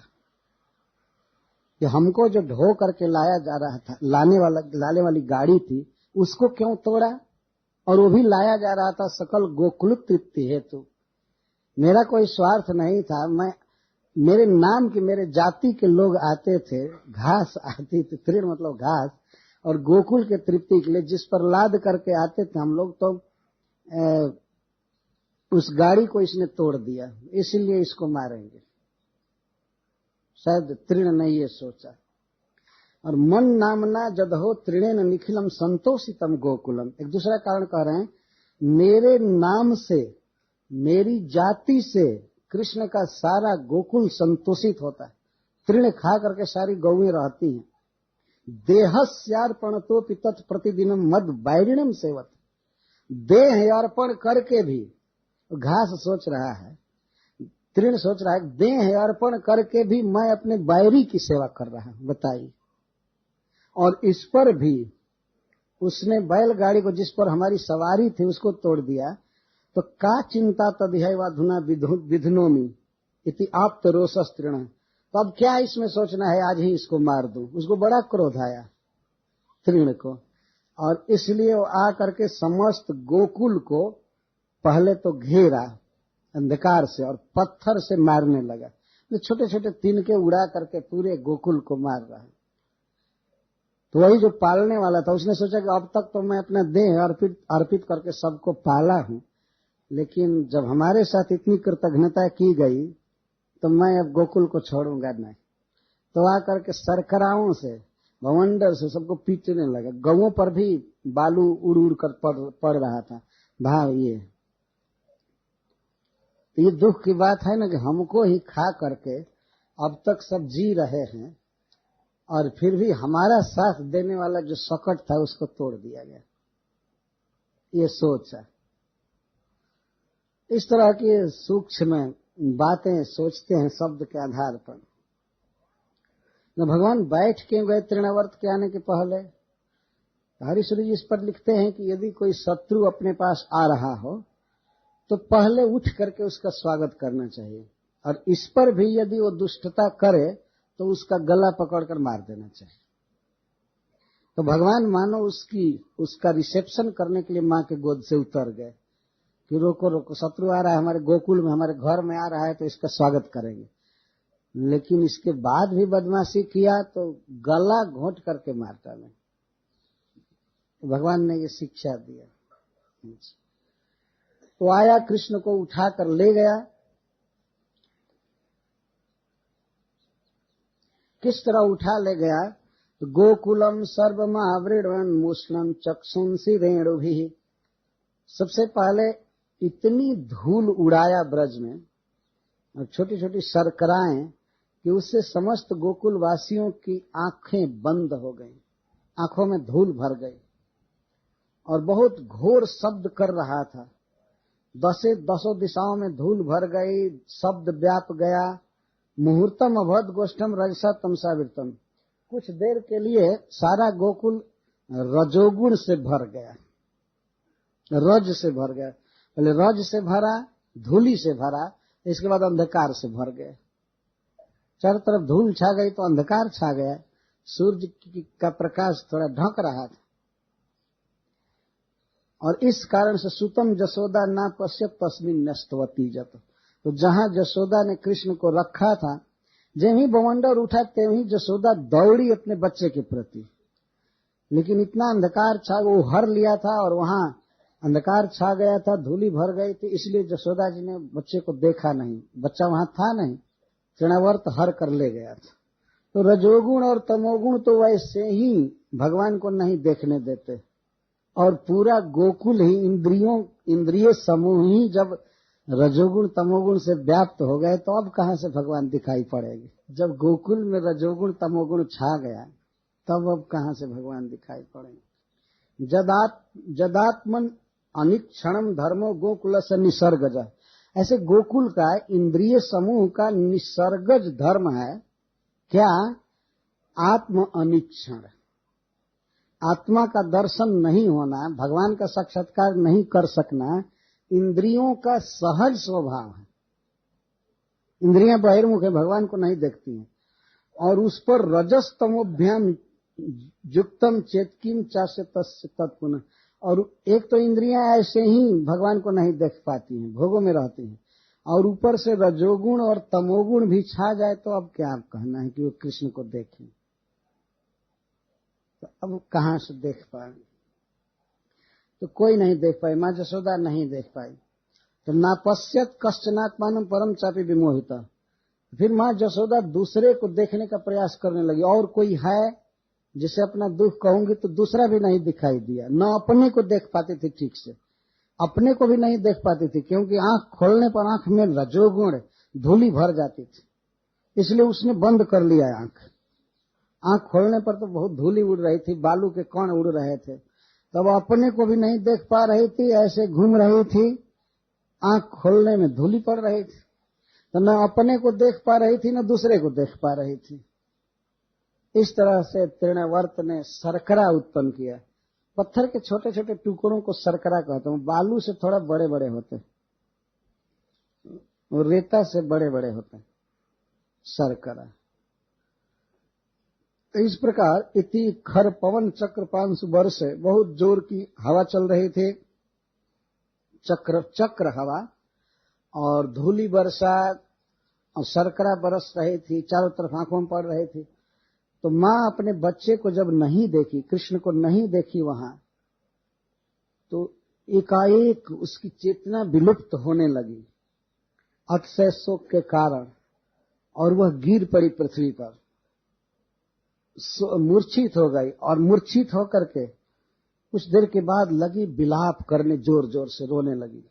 S1: कि हमको जो ढो करके लाया जा रहा था, लाने वाली गाड़ी थी, उसको क्यों तोड़ा? और वो भी लाया जा रहा था सकल गोकुल तृप्ति हेतु। मेरा कोई स्वार्थ नहीं था। मेरे नाम के, मेरे जाति के लोग आते थे, घास आती थी, तृण मतलब घास, और गोकुल के तृप्ति के लिए जिस पर लाद करके आते थे हम लोग, तो उस गाड़ी को इसने तोड़ दिया, इसलिए इसको मारेंगे। शायद तृण ने ये सोचा। और मन नामना जदहो तृणेन निखिलम संतोषितम गोकुलम, एक दूसरा कारण कह रहे हैं, मेरे नाम से, मेरी जाति से कृष्ण का सारा गोकुल संतोषित होता है। तृण खा करके सारी गौएं रहती हैं। देहस्यार्पण तो पितत् प्रतिदिनम मद बैरिणम सेवत, देह अर्पण करके भी, घास सोच रहा है, तृण सोच रहा है, देह अर्पण करके भी मैं अपने बैरी की सेवा कर रहा हूं, बताइए। और इस पर भी उसने बैलगाड़ी को जिस पर हमारी सवारी थी उसको तोड़ दिया, तो का चिंता तदिहैवाधुना विधनोमी इति आप्त रोषस तृण। तो अब क्या इसमें सोचना है, आज ही इसको मार दूं। उसको बड़ा क्रोध आया तृण को, और इसलिए वो आ करके समस्त गोकुल को पहले तो घेरा अंधकार से और पत्थर से मारने लगा। तो छोटे छोटे तिनके उड़ा करके पूरे गोकुल को मार रहा है। तो वही जो पालने वाला था उसने सोचा कि अब तक तो मैं अपना देह अर्पित करके सबको पाला हूं, लेकिन जब हमारे साथ इतनी कृतज्ञता की गई तो मैं अब गोकुल को छोड़ूंगा नहीं। तो आकर के सरकराओं से भवंडर से सबको पीटने लगा। गौओं पर भी बालू उड़ उड़ कर पड़ रहा था। भाव ये दुख की बात है ना कि हमको ही खा करके अब तक सब जी रहे हैं और फिर भी हमारा साथ देने वाला जो सकट था उसको तोड़ दिया गया। ये सोच है। इस तरह की सूक्ष्म बातें सोचते हैं शब्द के आधार पर। न भगवान बैठ के गए तृणावर्त के आने के पहले। हरिश्री जी इस पर लिखते हैं कि यदि कोई शत्रु अपने पास आ रहा हो तो पहले उठ करके उसका स्वागत करना चाहिए, और इस पर भी यदि वो दुष्टता करे तो उसका गला पकड़कर मार देना चाहिए। तो भगवान मानो उसका रिसेप्शन करने के लिए मां के गोद से उतर गए कि रोको रोको, शत्रु आ रहा है हमारे गोकुल में, हमारे घर में आ रहा है, तो इसका स्वागत करेंगे। लेकिन इसके बाद भी बदमाशी किया तो गला घोंट करके मार डाले। भगवान ने ये शिक्षा दिया। तो आया, कृष्ण को उठाकर ले गया। किस तरह उठा ले गया? तो गोकुलम सर्वमावृण्वन् मुष्णं चक्षुंसि रेणुभिः। सबसे पहले इतनी धूल उड़ाया ब्रज में और छोटी छोटी सरकराएं कि उससे समस्त गोकुल वासियों की आंखें बंद हो गईं, आंखों में धूल भर गई और बहुत घोर शब्द कर रहा था। दसों दिशाओं में धूल भर गई, शब्द व्याप गया। मुहूर्तम अभद गोष्ठम रजसा तमसावृतम। कुछ देर के लिए सारा गोकुल रजोगुण से भर गया, रज से भर गया। पहले रज से भरा, धूली से भरा, इसके बाद अंधकार से भर गया। चारों तरफ धूल छा गई तो अंधकार छा गया। सूर्य का प्रकाश थोड़ा ढक रहा था और इस कारण से सुतम जसोदा ना पश्यत तस्मिन नस्तवती जत। तो जहां जसोदा ने कृष्ण को रखा था, जब ही बवंडर उठा त्यों ही जसोदा दौड़ी अपने बच्चे के प्रति। लेकिन इतना अंधकार छा, वो हर लिया था और वहां अंधकार छा गया था, धूली भर गई थी, इसलिए जसोदा जी ने बच्चे को देखा नहीं। बच्चा वहां था नहीं, तृणावर्त हर कर ले गया था। तो रजोगुण और तमोगुण तो वैसे ही भगवान को नहीं देखने देते, और पूरा गोकुल ही इंद्रिय समूह ही जब रजोगुण तमोगुण से व्याप्त हो गए तो अब कहां से भगवान दिखाई पड़ेंगे? जब गोकुल में रजोगुण तमोगुण छा गया तब अब कहां से भगवान दिखाई पड़ेंगे? जदात्मन अनिक्षणम धर्मो गोकुल से निसर्गज। ऐसे गोकुल का इंद्रिय समूह का निसर्गज धर्म है क्या? आत्म अनिक्षण, आत्मा का दर्शन नहीं होना, भगवान का साक्षात्कार नहीं कर सकना इंद्रियों का सहज स्वभाव है। इंद्रियां बहिर्मुख है, भगवान को नहीं देखती हैं, और उस पर रजस तमोभ्याम युक्तम चेतकिम चास्य तस्य तत्पुनः। और एक तो इंद्रियां ऐसे ही भगवान को नहीं देख पाती हैं, भोगों में रहती हैं, और ऊपर से रजोगुण और तमोगुण भी छा जाए तो अब क्या आप कहना है कि वो कृष्ण को देखें? तो अब कहां से देख पाएंगे? तो कोई नहीं देख पाई, मां जसोदा नहीं देख पाई। तो नापश्यत कश्चनात्मानं परम चापि विमोहिता। फिर मां जसोदा दूसरे को देखने का प्रयास करने लगी, और कोई है जिसे अपना दुख कहूंगी तो दूसरा भी नहीं दिखाई दिया। न अपने को देख पाती थी ठीक से, अपने को भी नहीं देख पाती थी, क्योंकि आंख खोलने पर आंख में रजोगुण धूली भर जाती थी, इसलिए उसने बंद कर लिया आंख। आंख खोलने पर तो बहुत धूली उड़ रही थी, बालू के कण उड़ रहे थे, तब अपने को भी नहीं देख पा रही थी, ऐसे घूम रही थी, आंख खोलने में धूली पड़ रही थी। तो न अपने को देख पा रही थी न दूसरे को देख पा रही थी। इस तरह से तृणावर्त ने सरकरा उत्पन्न किया। पत्थर के छोटे छोटे टुकड़ों को सरकरा कहते हैं। बालू से थोड़ा बड़े बड़े होते हैं और रेता से बड़े बड़े होते हैं, सरकरा। तो इस प्रकार इति खर पवन चक्र 500 वर्ष से बहुत जोर की हवा चल रही थी, चक्र हवा, और धूली वर्षा और सरकरा बरस रही थी, चारों तरफ आंखों में पड़ रही थी। तो माँ अपने बच्चे को जब नहीं देखी, कृष्ण को नहीं देखी वहां, तो एकाएक उसकी चेतना विलुप्त होने लगी अतिशय शोक के कारण, और वह गिर पड़ी पृथ्वी पर, मूर्छित हो गई। और मूर्छित होकर के कुछ देर के बाद लगी विलाप करने, जोर जोर से रोने लगी,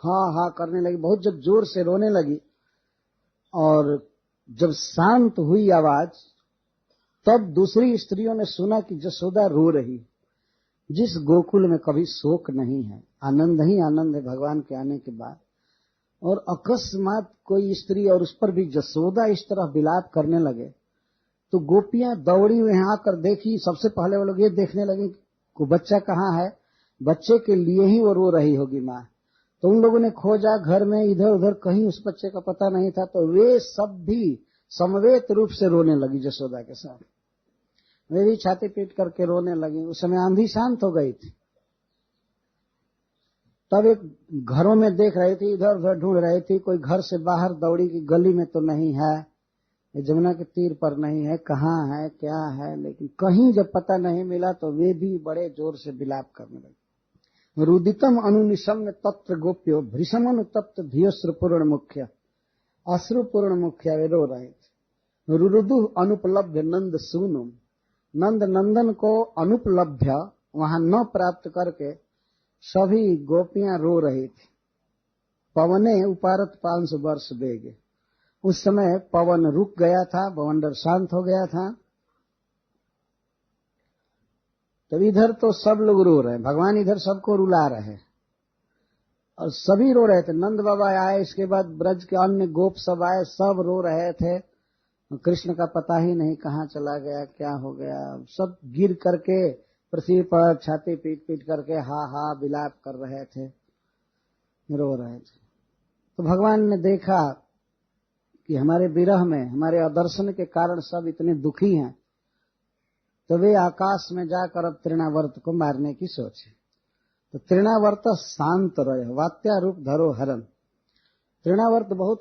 S1: हाँ हाँ करने लगी, बहुत जब जोर से रोने लगी। और जब शांत हुई आवाज, तब दूसरी स्त्रियों ने सुना कि जसोदा रो रही। जिस गोकुल में कभी शोक नहीं है, आनंद ही आनंद है भगवान के आने के बाद, और अकस्मात कोई स्त्री, और उस पर भी जसोदा, इस तरह विलाप करने लगे, तो गोपियां दौड़ी हुई आकर देखी। सबसे पहले वो लोग ये देखने लगे कि बच्चा कहाँ है, बच्चे के लिए ही वो रो रही होगी माँ। तो उन लोगों ने खोजा घर में, इधर उधर, कहीं उस बच्चे का पता नहीं था। तो वे सब भी समवेत रूप से रोने लगी जसोदा के साथ, वे भी छाती पीट करके रोने लगी। उस समय आंधी शांत हो गई थी। तब एक घरों में देख रही थी, इधर उधर ढूंढ रही थी, कोई घर से बाहर दौड़ी कि गली में तो नहीं है, जमुना के तीर पर नहीं है, कहाँ है क्या है, लेकिन कहीं जब पता नहीं मिला तो वे भी बड़े जोर से विलाप करने लगे। रुदितम अनुनिशम्य तत्र गोप्यो भृशम अनुतप्त धियोश्रुपूर्ण मुख्य, अश्रुपूर्ण मुख्य, वे रो रहे थे। रुरुदु अनुपलभ्य नंद सूनुम, नंद नंदन को अनुपलभ्य, वहां न प्राप्त करके सभी गोपियां रो रही थी। पवने उपारत 500 वर्ष बेगे, उस समय पवन रुक गया था, बवंडर शांत हो गया था। तब इधर तो सब लोग रो रहे हैं, भगवान इधर सबको रुला रहे हैं, और सभी रो रहे थे। नंद बाबा आए, इसके बाद ब्रज के अन्य गोप सब आए, सब रो रहे थे। कृष्ण का पता ही नहीं कहाँ चला गया, क्या हो गया। सब गिर करके पृथ्वी पर छाती पीट पीट करके हा हा विलाप कर रहे थे, रो रहे थे। तो भगवान ने देखा कि हमारे विरह में, हमारे अदर्शन के कारण सब इतने दुखी हैं, तो वे आकाश में जाकर अब तृणावर्त को मारने की सोचे। तो तृणावर्त शांत रहे, वात्या रूप धरो हरन। तृणावर्त बहुत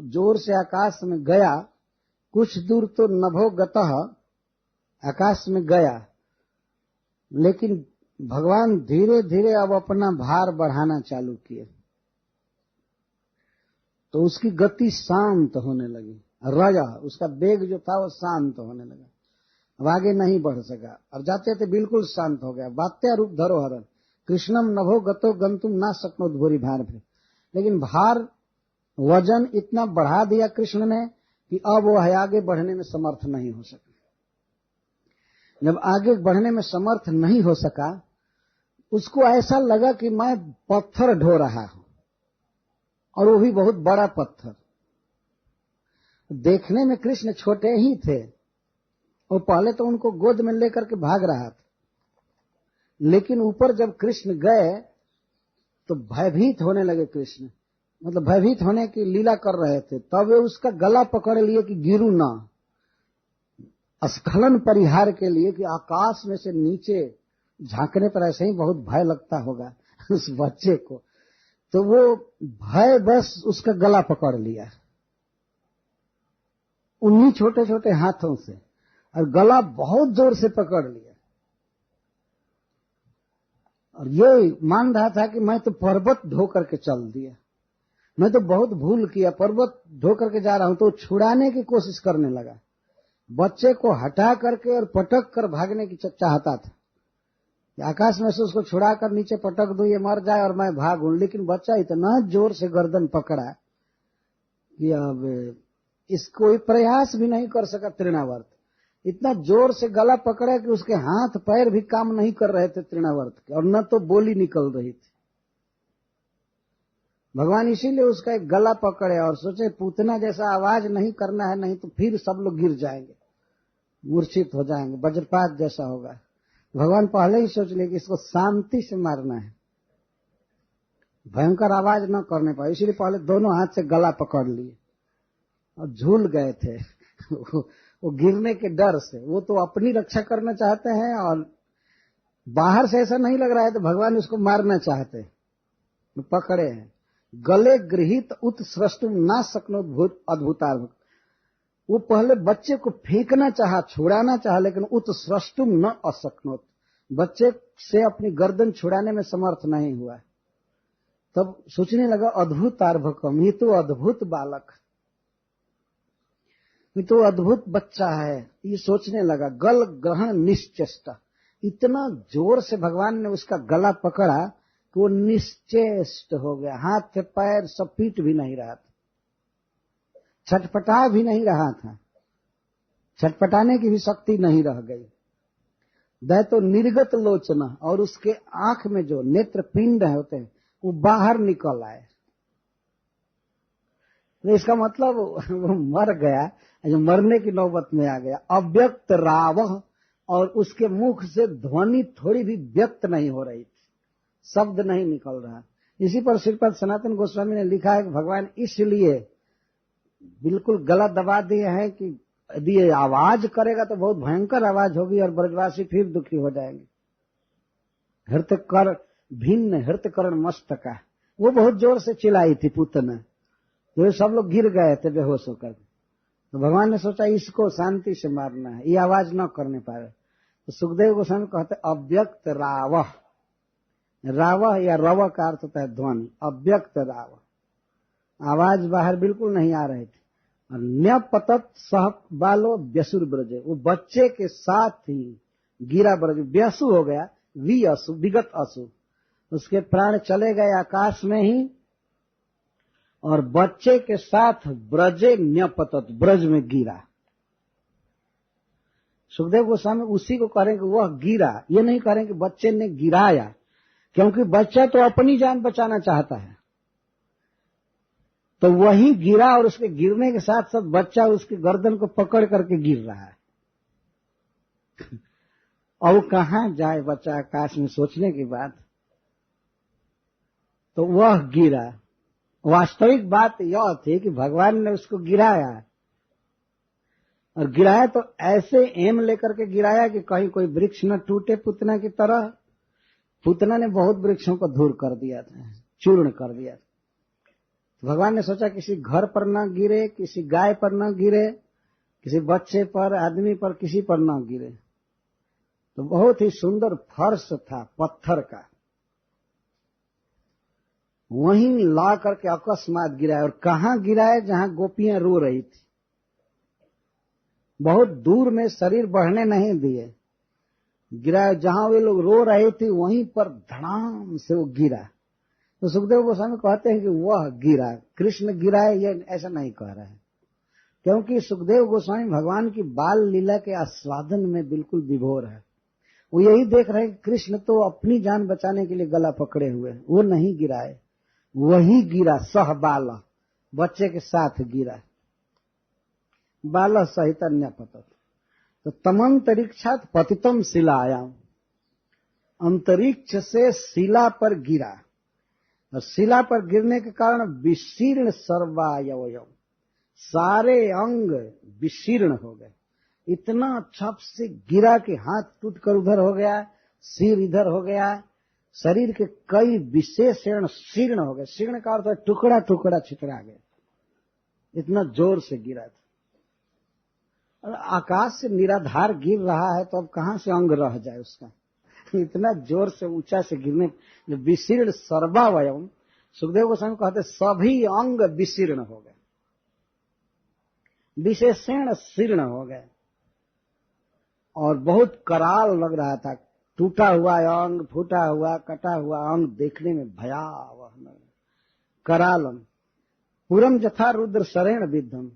S1: जोर से आकाश में गया, कुछ दूर तो नभो गतः, आकाश में गया, लेकिन भगवान धीरे धीरे अब अपना भार बढ़ाना चालू किए, तो उसकी गति शांत होने लगी। रजा, उसका वेग जो था वो शांत होने लगा, अब आगे नहीं बढ़ सका, और जाते थे बिल्कुल शांत हो गया। वात्या रूप धरोहरन, कृष्णम नभो गतो गंतुम ना सकनो भूरी भार भी। लेकिन भार, वजन इतना बढ़ा दिया कृष्ण ने कि अब वो आगे बढ़ने में समर्थ नहीं हो सका। जब आगे बढ़ने में समर्थ नहीं हो सका, उसको ऐसा लगा कि मैं पत्थर ढो रहा हूं, और वो भी बहुत बड़ा पत्थर। देखने में कृष्ण छोटे ही थे, और पहले तो उनको गोद में लेकर के भाग रहा था, लेकिन ऊपर जब कृष्ण गए तो भयभीत होने लगे कृष्ण, मतलब भयभीत होने की लीला कर रहे थे। तब वे उसका गला पकड़ लिए कि गिरू ना, स्खलन परिहार के लिए, कि आकाश में से नीचे झांकने पर ऐसे ही बहुत भय लगता होगा उस बच्चे को, तो वो भय बस उसका गला पकड़ लिया उन्हीं छोटे छोटे हाथों से, और गला बहुत जोर से पकड़ लिया। और ये मान रहा था कि मैं तो पर्वत ढो करके चल दिया, मैं तो बहुत भूल किया, पर्वत ढो करके जा रहा हूं। तो छुड़ाने की कोशिश करने लगा, बच्चे को हटा करके और पटक कर भागने की चाहता था, आकाश में से उसको छुड़ाकर नीचे पटक दूं, ये मर जाए और मैं भागूं। लेकिन बच्चा इतना जोर से गर्दन पकड़ा कि अब इसको प्रयास भी नहीं कर सका तृणावर्त। इतना जोर से गला पकड़ा कि उसके हाथ पैर भी काम नहीं कर रहे थे तृणावर्त के, और न तो बोली निकल रही थी। भगवान इसीलिए उसका एक गला पकड़े और सोचे पूतना जैसा आवाज नहीं करना है, नहीं तो फिर सब लोग गिर जाएंगे, मूर्छित हो जाएंगे, वज्रपात जैसा होगा। भगवान पहले ही सोच लिए कि इसको शांति से मारना है, भयंकर आवाज न करने पाए, इसीलिए पहले दोनों हाथ से गला पकड़ लिए और झूल गए थे वो गिरने के डर से। वो तो अपनी रक्षा करना चाहते हैं और बाहर से ऐसा नहीं लग रहा है तो भगवान उसको मारना चाहते हैं, पकड़े हैं। गले गृहित उत्सृष्टुम ना शक्नोत अद्भुतार्भ, वो पहले बच्चे को फेंकना चाहा, छुड़ाना चाहा, लेकिन उत्सृष्टुम न अशक्नोत, बच्चे से अपनी गर्दन छुड़ाने में समर्थ नहीं हुआ। तब सोचने लगा अद्भुतार्भकम, ये तो अद्भुत बालक, ये तो अद्भुत बच्चा है, ये सोचने लगा। गल ग्रहण निश्चेष्टा, इतना जोर से भगवान ने उसका गला पकड़ा कि वो निश्चेष्ट हो गया, हाथ पैर सब पीट भी नहीं रहा था, छटपटा भी नहीं रहा था, छटपटाने की भी शक्ति नहीं रह गई। दैतो निर्गत लोचना, और उसके आंख में जो नेत्र पिंड होते हैं वो बाहर निकल आए। तो इसका मतलब वो मर गया, जो मरने की नौबत में आ गया। अव्यक्त रावह, और उसके मुख से ध्वनि थोड़ी भी व्यक्त नहीं हो रही थी, शब्द नहीं निकल रहा। इसी पर श्रीपद सनातन गोस्वामी ने लिखा है कि भगवान इसलिए बिल्कुल गला दबा दिए हैं कि यदि ये आवाज करेगा तो बहुत भयंकर आवाज होगी और ब्रजवासी फिर दुखी हो जाएंगे। हृत कर भिन्न हृत करण मस्तका, वो बहुत जोर से चिल्लाई थी पुतना, तो सब लोग गिर गए थे बेहोश होकर। तो भगवान ने सोचा इसको शांति से मारना है, ये आवाज न करने पाए। तो सुखदेव गोस्वामी कहते अव्यक्त रावह, रावह या रव का अर्थ होता है ध्वनि, अव्यक्त रावह, आवाज बाहर बिल्कुल नहीं आ रही थी। और न्यपतत सह बालो व्यसुर ब्रजे, वो बच्चे के साथ ही गिरा ब्रज, व्यसु हो गया, वी असु विगत असु, उसके प्राण चले गए आकाश में ही, और बच्चे के साथ ब्रजे न्यपतत, ब्रज में गिरा। सुखदेव गोस्वामी उसी को करें कि वह गिरा, ये नहीं करें कि बच्चे ने गिराया, क्योंकि बच्चा तो अपनी जान बचाना चाहता है, तो वही गिरा और उसके गिरने के साथ साथ बच्चा उसकी गर्दन को पकड़ करके गिर रहा है। और कहां जाए बच्चा आकाश में, सोचने की बात। तो वह गिरा। वास्तविक बात यह थी कि भगवान ने उसको गिराया, और गिराया तो ऐसे एम लेकर के गिराया कि कहीं कोई वृक्ष न टूटे पुतना की तरह। पुतना ने बहुत वृक्षों को धूर कर दिया था, चूर्ण कर दिया था। भगवान ने सोचा किसी घर पर न गिरे, किसी गाय पर न गिरे, किसी बच्चे पर, आदमी पर, किसी पर न गिरे। तो बहुत ही सुंदर फर्श था पत्थर का, वहीं ला करके अकस्मात गिराया। और कहां गिराया? जहां गोपियां रो रही थी, बहुत दूर में, शरीर बढ़ने नहीं दिए, गिराया। जहां वे लोग रो रहे थे वहीं पर धड़ाम से वो गिरा। तो सुखदेव गोस्वामी कहते हैं कि वह गिरा, कृष्ण गिराए, ये ऐसा नहीं कह रहे हैं, क्योंकि सुखदेव गोस्वामी भगवान की बाल लीला के आस्वादन में बिल्कुल विभोर है। वो यही देख रहे हैं कि कृष्ण तो अपनी जान बचाने के लिए गला पकड़े हुए हैं, वो नहीं गिराए, वही गिरा, सह बाला, बच्चे के साथ गिरा, बाला सहित अन्य पतत। तो तमंतरिक्षात पतितम शिलायाम, अंतरिक्ष से शिला पर गिरा, और शिला पर गिरने के कारण विशीर्ण सर्वायवयव, सारे अंग विशीर्ण हो गए। इतना छप से गिरा कि हाथ टूटकर उधर हो गया, सिर इधर हो गया, शरीर के कई विशेषण शीर्ण हो गए। शीर्ण का अर्थ है टुकड़ा टुकड़ा छितरा गया, इतना जोर से गिरा था। और आकाश से निराधार गिर रहा है तो अब कहां से अंग रह जाए उसका, इतना जोर से ऊंचा से गिरने। विशीर्ण सर्वावयव, सुखदेव गोस्वामी कहते सभी अंग विशीर्ण हो गए, विशेषण शीर्ण हो गए, और बहुत कराल लग रहा था। टूटा हुआ अंग, फूटा हुआ, कटा हुआ अंग देखने में भयावह करालम। पूरम जथा रुद्र शरेण विद्धम,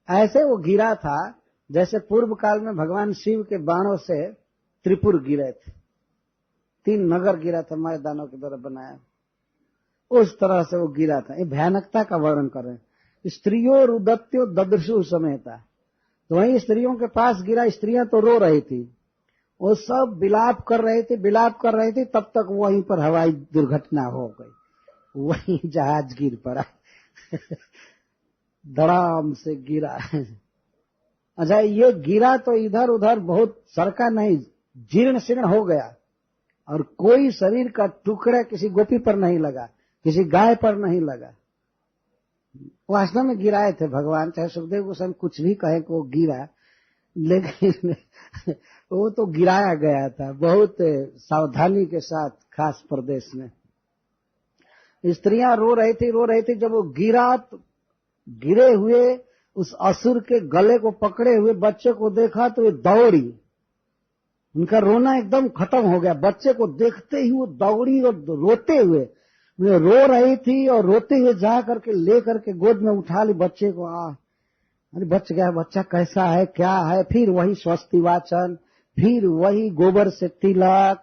S1: ऐसे वो गिरा था जैसे पूर्व काल में भगवान शिव के बाणों से त्रिपुर गिरे थे, 3 नगर गिरा था मैदानों के द्वारा बनाया, उस तरह से वो गिरा था। ये भयानकता का वर्णन कर रहे हैं। स्त्रियों रुदत्यो ददृशु समेता, तो वहीं स्त्रियों के पास गिरा, स्त्रियां तो रो रही थी, वो सब विलाप कर रहे थे, तब तक वहीं पर हवाई दुर्घटना हो गई, वहीं जहाज गिर पड़ा धड़ाम से गिरा। अच्छा, ये गिरा तो इधर उधर बहुत सरका नहीं, जीर्ण शीर्ण हो गया, और कोई शरीर का टुकड़ा किसी गोपी पर नहीं लगा, किसी गाय पर नहीं लगा। वास्तव में गिराए थे भगवान, चाहे सुखदेव गोस्वामी कुछ भी कहे कि वो गिरा, लेकिन वो तो गिराया गया था बहुत सावधानी के साथ, खास प्रदेश में। स्त्रियां रो रही थी। जब वो गिरा तो गिरे हुए उस असुर के गले को पकड़े हुए बच्चे को देखा तो वे दौड़ी, उनका रोना एकदम खत्म हो गया। बच्चे को देखते ही वो दौड़ी और रोते हुए, वे रो रही थी और रोते हुए जा करके ले करके गोद में उठा ली बच्चे को। अरे बच गया बच्चा, कैसा है क्या है। फिर वही स्वस्ति वाचन, फिर वही गोबर से तिलक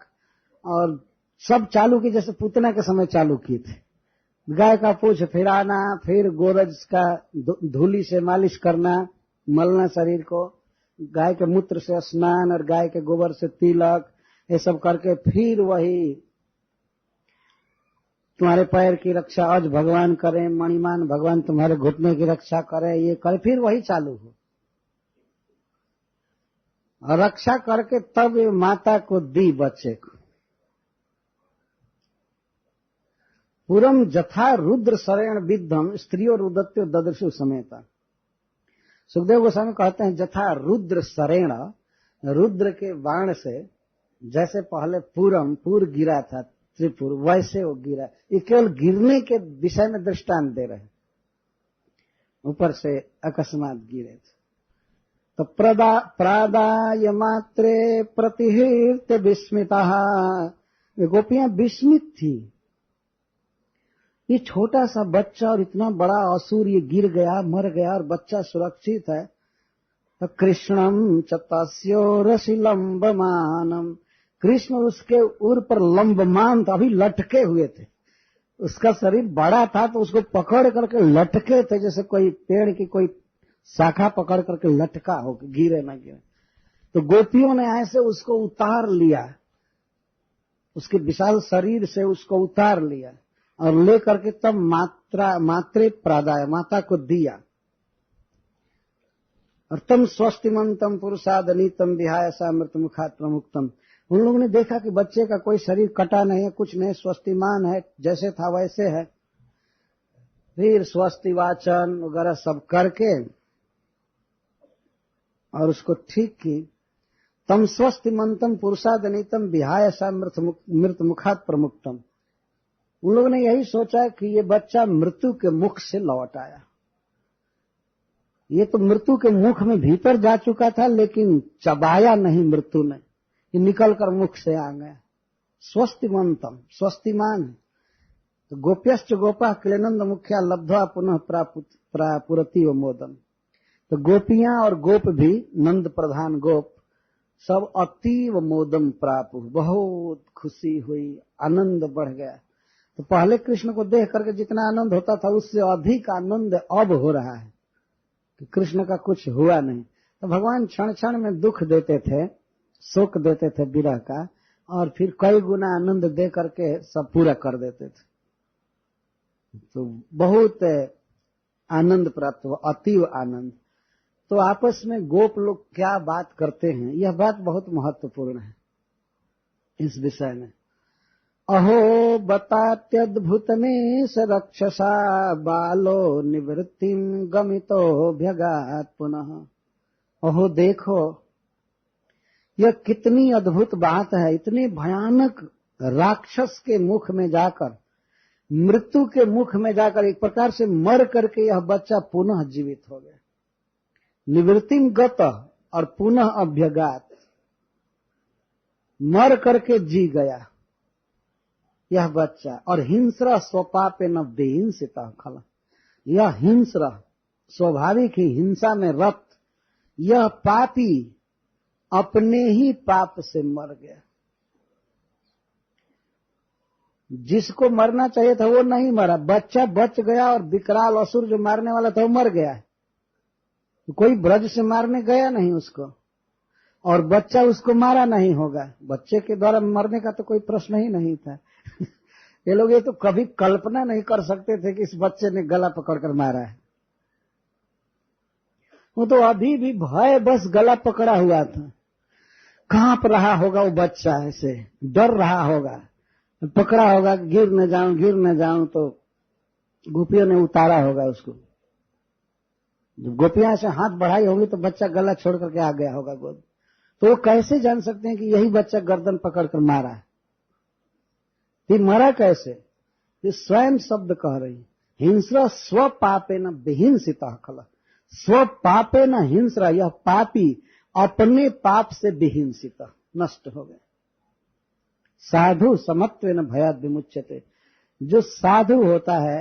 S1: और सब चालू की, जैसे पूतना के समय चालू की थी। गाय का पूंछ फिराना, फिर गोरज का धूली से मालिश करना, मलना शरीर को, गाय के मूत्र से स्नान और गाय के गोबर से तिलक, ये सब करके फिर वही तुम्हारे पैर की रक्षा आज भगवान करें, मणिमान भगवान तुम्हारे घुटने की रक्षा करें, ये करे, फिर वही चालू हो। और रक्षा करके तब ये माता को दी बच्चे को। पूरम जथा रुद्र शरेण विद्धम स्त्रियो रुदत्यो ददृशु समेता। सुखदेव गोस्वामी कहते हैं जथा रुद्र शरेण, रुद्र के बाण से जैसे पहले पूर गिरा था त्रिपुर, वैसे वो गिरा। ये केवल गिरने के विषय में दृष्टांत दे रहे हैं, ऊपर से अकस्मात गिरे थे। तो प्रादाय मात्रे प्रतिहृत विस्मिता, ये गोपियां विस्मित थी। ये छोटा सा बच्चा और इतना बड़ा असुर ये गिर गया, मर गया, और बच्चा सुरक्षित है। तो कृष्णम च तस्यो रसि लंबमानम, कृष्ण उसके उर पर लंबमान था, अभी लटके हुए थे। उसका शरीर बड़ा था तो उसको पकड़ करके लटके थे, जैसे कोई पेड़ की कोई शाखा पकड़ करके लटका हो, गिरे न गिरे। तो गोपियों ने ऐसे उसको उतार लिया, उसके विशाल शरीर से उसको उतार लिया और ले करके तब मात्रे प्रादाय, माता को दिया। और तम स्वस्तिमंतम पुरुषादनीतम विहाय सामृत मुखात प्रमुक्तम। उन लोगों ने देखा कि बच्चे का कोई शरीर कटा नहीं है, कुछ नहीं, स्वस्तिमान है, जैसे था वैसे है। फिर स्वस्ति वाचन वगैरह सब करके और उसको ठीक की। तम स्वस्तिमंतम पुरुषादनीतम विहाय मृत मुखात प्रमुक्तम। उन लोगों ने यही सोचा कि ये बच्चा मृत्यु के मुख से लौट आया। ये तो मृत्यु के मुख में भीतर जा चुका था, लेकिन चबाया नहीं मृत्यु ने, ये निकल कर मुख से आ गया। स्वस्तिमंतम, स्वस्तिमान है। तो गोप्यश्च गोपा क्लेनंद मुख्या लब्ध्वा पुनः प्रापुरति व मोदम। तो गोपियां और गोप भी, नंद प्रधान गोप सब अतीव मोदम प्रापु, बहुत खुशी हुई, आनंद बढ़ गया। तो पहले कृष्ण को देख करके जितना आनंद होता था उससे अधिक आनंद अब हो रहा है कि कृष्ण का कुछ हुआ नहीं। तो भगवान क्षण क्षण में दुख देते थे, शोक देते थे विरह का, और फिर कई गुना आनंद दे करके सब पूरा कर देते थे। तो बहुत आनंद प्राप्त हुआ, अतीव आनंद। तो आपस में गोप लोग क्या बात करते हैं, यह बात बहुत महत्वपूर्ण है इस विषय में। अहो बतात्यद्भुतमेष रक्षसा बालो निवृत्तिम गमितो भ्यगात पुनः। अहो देखो, यह कितनी अद्भुत बात है, इतने भयानक राक्षस के मुख में जाकर, मृत्यु के मुख में जाकर एक प्रकार से मर करके यह बच्चा पुनः जीवित हो गया। निवृत्तिम गत और पुनः अभ्यगात, मर करके जी गया यह बच्चा। और हिंस्र स्वपापे न बेहिंसिता खला, यह हिंस्र स्वाभाविक ही हिंसा में रत यह पापी अपने ही पाप से मर गया। जिसको मरना चाहिए था वो नहीं मरा, बच्चा बच गया, और विकराल असुर जो मारने वाला था वो मर गया। कोई ब्रज से मारने गया नहीं उसको, और बच्चा उसको मारा नहीं होगा। बच्चे के द्वारा मरने का तो कोई प्रश्न ही नहीं था। ये लोग ये तो कभी कल्पना नहीं कर सकते थे कि इस बच्चे ने गला पकड़कर मारा है। वो तो अभी भी भय बस गला पकड़ा हुआ था। कांप रहा होगा वो बच्चा, ऐसे डर रहा होगा, पकड़ा होगा गिर न जाऊं, तो गोपियों ने उतारा होगा उसको। जब गोपियां से हाथ बढ़ाई होगी तो बच्चा गला छोड़ करके आ गया होगा गोद। तो वो कैसे जान सकते हैं कि यही बच्चा गर्दन पकड़कर मारा है? ये मरा कैसे? ये स्वयं शब्द कह रही, हिंस्र स्व पापे न विहिंसिता खल। स्व पापे न हिंस्र, यह पापी अपने पाप से विहिंसित नष्ट हो गए। साधु समत्व न भयाद विमुच्यते। जो साधु होता है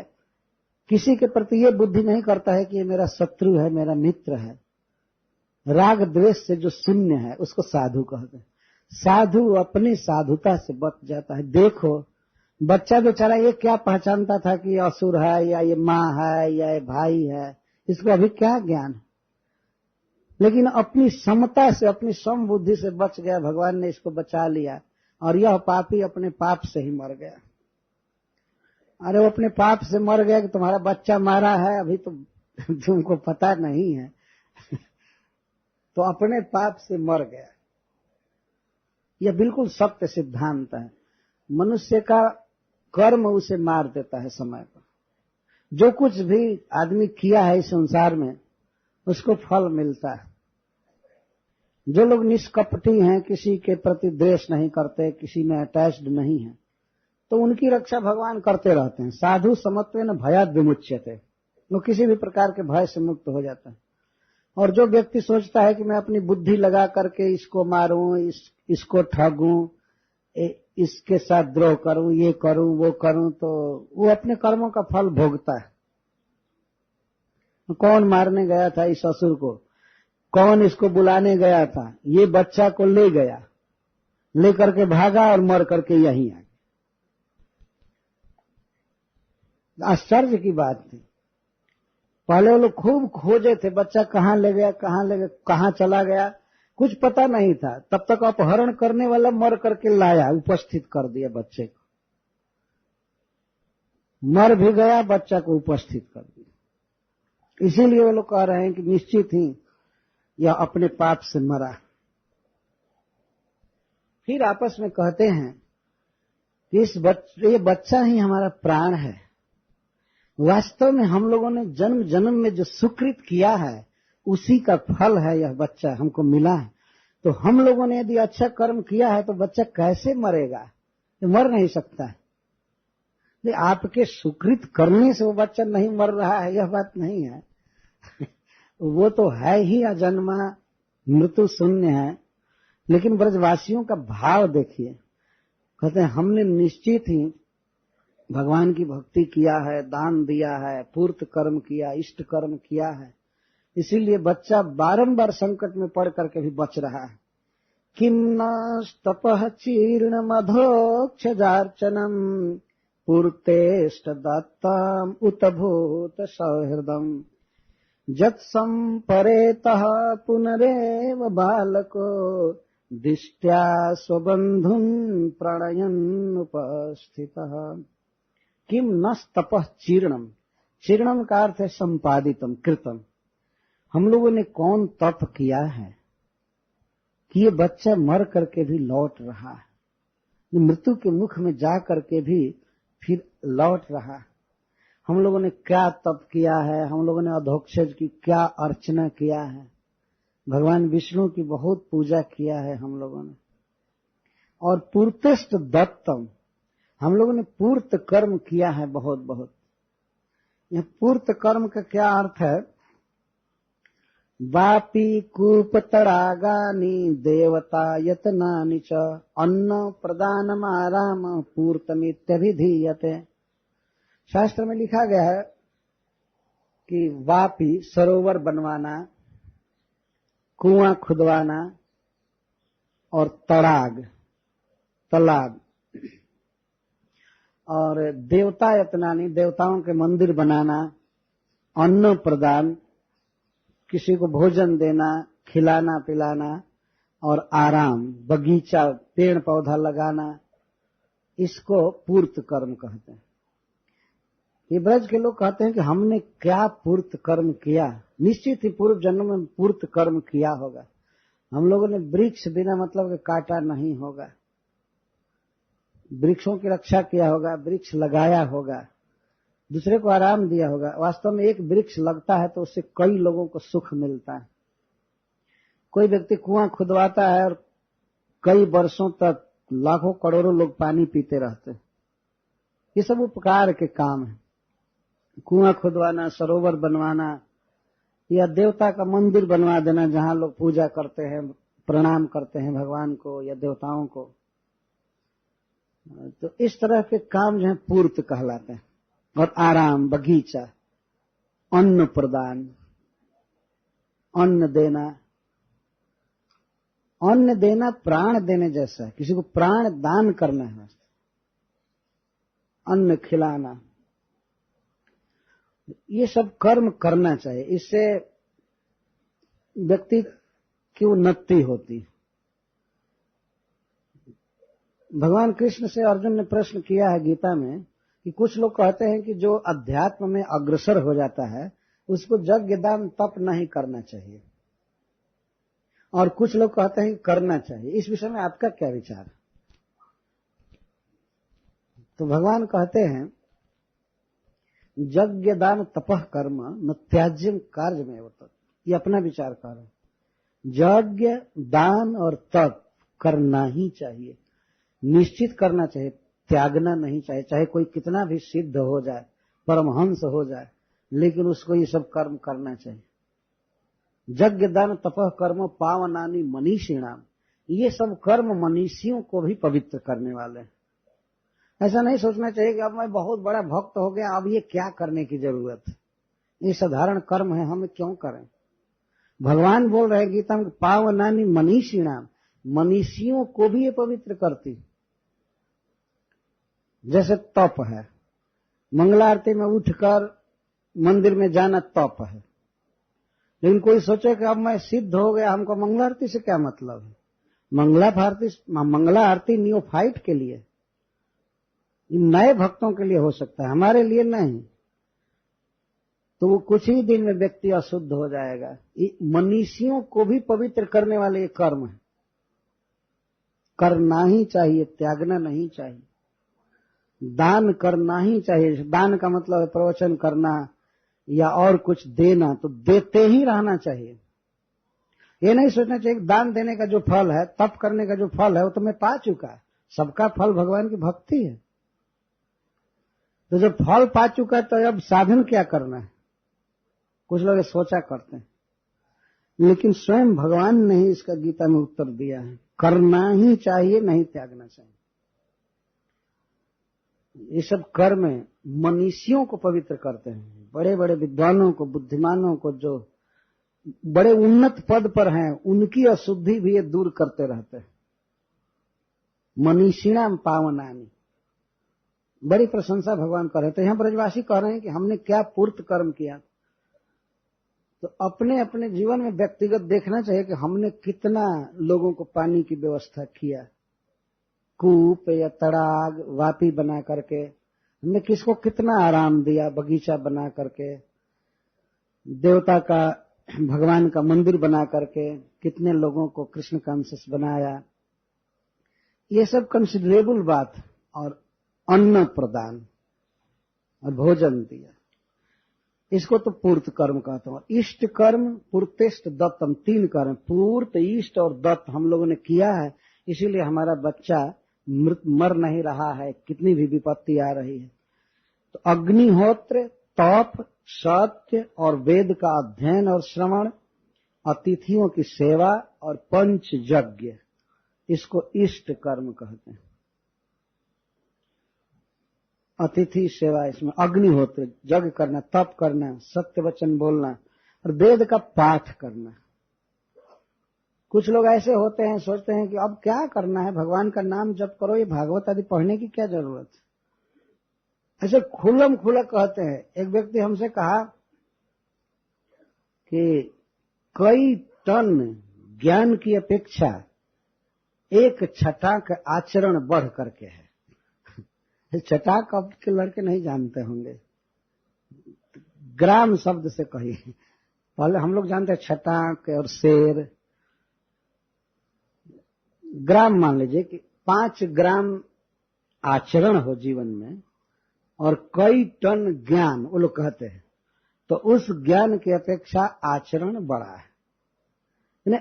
S1: किसी के प्रति ये बुद्धि नहीं करता है कि ये मेरा शत्रु है, मेरा मित्र है। राग द्वेष से जो शून्य है उसको साधु कहते हैं। साधु अपनी साधुता से बच जाता है। देखो बच्चा बेचारा ये क्या पहचानता था कि ये असुर है या ये माँ है या ये भाई है, इसको अभी क्या ज्ञान है। लेकिन अपनी समता से, अपनी सम बुद्धि से बच गया, भगवान ने इसको बचा लिया। और यह पापी अपने पाप से ही मर गया। अरे वो अपने पाप से मर गया कि तुम्हारा बच्चा मारा है, अभी तो तुमको पता नहीं है। तो अपने पाप से मर गया। यह बिल्कुल सत्य सिद्धांत है। मनुष्य का कर्म उसे मार देता है समय पर। जो कुछ भी आदमी किया है इस संसार में उसको फल मिलता है। जो लोग निष्कपटी हैं, किसी के प्रति द्वेष नहीं करते, किसी में अटैच्ड नहीं है, तो उनकी रक्षा भगवान करते रहते हैं। साधु समत्वेन भयाद विमुच्यते, वो किसी भी प्रकार के भय से मुक्त हो जाता है। और जो व्यक्ति सोचता है कि मैं अपनी बुद्धि लगा करके इसको मारूं, इसको ठगूं, इसके साथ द्रोह करूं, ये करूं, वो करूं, तो वो अपने कर्मों का फल भोगता है। कौन मारने गया था इस असुर को? कौन इसको बुलाने गया था? ये बच्चा को ले गया, लेकर के भागा और मर करके यहीं आ गया। आश्चर्य की बात थी। पहले वो लोग खूब खोजे थे, बच्चा कहाँ ले गया, कहाँ चला गया, कुछ पता नहीं था। तब तक अपहरण करने वाला मर करके लाया, उपस्थित कर दिया बच्चे को। मर भी गया, बच्चा को उपस्थित कर दिया। इसीलिए वो लोग कह रहे हैं कि निश्चित ही यह अपने पाप से मरा। फिर आपस में कहते हैं कि ये बच्चा ही हमारा प्राण है। वास्तव में हम लोगों ने जन्म जन्म में जो सुकृत किया है उसी का फल है यह बच्चा हमको मिला है। तो हम लोगों ने यदि अच्छा कर्म किया है तो बच्चा कैसे मरेगा? ये मर नहीं सकता है। आपके सुकृत करने से वो बच्चा नहीं मर रहा है, यह बात नहीं है। वो तो है ही अजन्मा, मृत्यु शून्य है। लेकिन ब्रजवासियों का भाव देखिए, कहते हैं हमने निश्चित ही भगवान की भक्ति किया है, दान दिया है, पूर्त कर्म किया, इष्ट कर्म किया है, इसीलिए बच्चा बारंबार संकट में पड़ करके भी बच रहा है। किम न तपः चीर्ण मधोक्षजार्चनम पूर्तेष्ट दत्तम उत भूत सौहृदम जत संपरेतः पुनरेव बालको दिष्ट्या स्वबंधुं प्रणयन् उपस्थितः। किम न तपः चीर्णम, चीर्णम का अर्थ है संपादितम, कृतम। हम लोगों ने कौन तप किया है कि ये बच्चा मर करके भी लौट रहा है, मृत्यु के मुख में जा करके भी फिर लौट रहा। हम लोगों ने क्या तप किया है, हम लोगों ने अधोक्षज की क्या अर्चना किया है, भगवान विष्णु की बहुत पूजा किया है हम लोगों ने। और पूर्तेष्ट दत्तम, हम लोगों ने पूर्त कर्म किया है बहुत बहुत। यह पूर्त कर्म का क्या अर्थ है? वापी कूप तड़ागानी देवता यतनानि च अन्न प्रदानम आराम पूर्तमित्यभिधीयते। शास्त्र में लिखा गया है कि वापी सरोवर बनवाना, कुआं खुदवाना, और तड़ाग तालाब, और देवता यतनानी देवताओं के मंदिर बनाना, अन्न प्रदान किसी को भोजन देना, खिलाना पिलाना, और आराम, बगीचा, पेड़ पौधा लगाना, इसको पूर्त कर्म कहते हैं। ये ब्रज के लोग कहते हैं कि हमने क्या पूर्त कर्म किया। निश्चित ही पूर्व जन्म में पूर्त कर्म किया होगा। हम लोगों ने वृक्ष बिना मतलब के काटा नहीं होगा, वृक्षों की रक्षा किया होगा, वृक्ष लगाया होगा, दूसरे को आराम दिया होगा। वास्तव में एक वृक्ष लगता है तो उससे कई लोगों को सुख मिलता है। कोई व्यक्ति कुआं खुदवाता है और कई वर्षों तक लाखों करोड़ों लोग पानी पीते रहते हैं। ये सब उपकार के काम है। कुआं खुदवाना, सरोवर बनवाना, या देवता का मंदिर बनवा देना जहां लोग पूजा करते हैं, प्रणाम करते हैं भगवान को या देवताओं को। तो इस तरह के काम जो है पूर्त कहलाते हैं। और आराम, बगीचा, अन्न प्रदान, अन्न देना। अन्न देना प्राण देने जैसा है, किसी को प्राण दान करना है, अन्न खिलाना, ये सब कर्म करना चाहिए। इससे व्यक्ति की उन्नति होती है। भगवान कृष्ण से अर्जुन ने प्रश्न किया है गीता में कि कुछ लोग कहते हैं कि जो अध्यात्म में अग्रसर हो जाता है उसको यज्ञ दान तप नहीं करना चाहिए, और कुछ लोग कहते हैं कि करना चाहिए। इस विषय में आपका क्या विचार है? तो भगवान कहते हैं यज्ञ दान तपः कर्म न त्याज्यम कार्य में होता। ये अपना विचार कर रहे हैं। यज्ञ दान और तप करना ही चाहिए, निश्चित करना चाहिए, त्यागना नहीं चाहिए। चाहे कोई कितना भी सिद्ध हो जाए, परमहंस हो जाए, लेकिन उसको ये सब कर्म करना चाहिए। यज्ञ दान तपः कर्म पावनानि मनीषिणाम, ये सब कर्म मनीषियों को भी पवित्र करने वाले हैं। ऐसा नहीं सोचना चाहिए कि अब मैं बहुत बड़ा भक्त हो गया, अब ये क्या करने की जरूरत है, ये साधारण कर्म है, हम क्यों करें। भगवान बोल रहे गीता में पावनानि मनीषिणाम, मनीषियों को भी ये पवित्र करती। जैसे तप है, मंगला आरती में उठकर मंदिर में जाना तप है। लेकिन कोई सोचे कि अब मैं सिद्ध हो गया, हमको मंगला आरती से क्या मतलब है। मंगला आरती नियोफाइट के लिए, नए भक्तों के लिए हो सकता है, हमारे लिए नहीं। तो वो कुछ ही दिन में व्यक्ति अशुद्ध हो जाएगा। मनीषियों को भी पवित्र करने वाले ये कर्म है, करना ही चाहिए, त्यागना नहीं चाहिए। दान करना ही चाहिए। दान का मतलब है प्रवचन करना या और कुछ देना, तो देते ही रहना चाहिए। ये नहीं सोचना चाहिए कि दान देने का जो फल है, तप करने का जो फल है, वो तो मैं पा चुका। सबका फल भगवान की भक्ति है। तो जब फल पा चुका तो अब साधन क्या करना है, कुछ लोग सोचा करते हैं। लेकिन स्वयं भगवान ने ही इसका गीता में उत्तर दिया है, करना ही चाहिए, नहीं त्यागना चाहिए। ये सब कर्म मनुष्यों को पवित्र करते हैं। बड़े बड़े विद्वानों को, बुद्धिमानों को, जो बड़े उन्नत पद पर हैं, उनकी अशुद्धि भी ये दूर करते रहते हैं। मनीषिणाम पावनानि, बड़ी प्रशंसा भगवान कर रहे थे। यहाँ ब्रजवासी कह रहे हैं कि हमने क्या पूर्त कर्म किया। तो अपने अपने जीवन में व्यक्तिगत देखना चाहिए कि हमने कितना लोगों को पानी की व्यवस्था किया, कूप या तड़ाग वापी बना करके, हमने किसको कितना आराम दिया, बगीचा बना करके, देवता का, भगवान का मंदिर बना करके कितने लोगों को कृष्ण कॉन्शियस बनाया। ये सब कंसिडरेबल बात। और अन्न प्रदान और भोजन दिया, इसको तो पूर्त कर्म कहता हूं। इष्ट कर्म पूर्तेष्ट दत्तम, 3 कर्म, पूर्त, इष्ट और दत्त हम लोगों ने किया है, इसीलिए हमारा बच्चा मर नहीं रहा है, कितनी भी विपत्ति आ रही है। तो अग्निहोत्र, तप, सत्य और वेद का अध्ययन और श्रवण, अतिथियों की सेवा और पंच यज्ञ, इसको इष्ट कर्म कहते हैं। अतिथि सेवा, इसमें अग्निहोत्र यज्ञ करना, तप करना, सत्य वचन बोलना और वेद का पाठ करना। कुछ लोग ऐसे होते हैं, सोचते हैं कि अब क्या करना है, भगवान का नाम जप करो, ये भागवत आदि पढ़ने की क्या जरूरत है। ऐसे खुल्लम खुला कहते हैं। एक व्यक्ति हमसे कहा कि कई टन ज्ञान की अपेक्षा एक छटा का आचरण बढ़ करके है। छटा अब के लड़के नहीं जानते होंगे, ग्राम शब्द से कहिए। पहले हम लोग जानते हैं छटाक और शेर। ग्राम मान लीजिए कि 5 ग्राम आचरण हो जीवन में और कई टन ज्ञान, वो लोग कहते हैं, तो उस ज्ञान की अपेक्षा आचरण बड़ा है।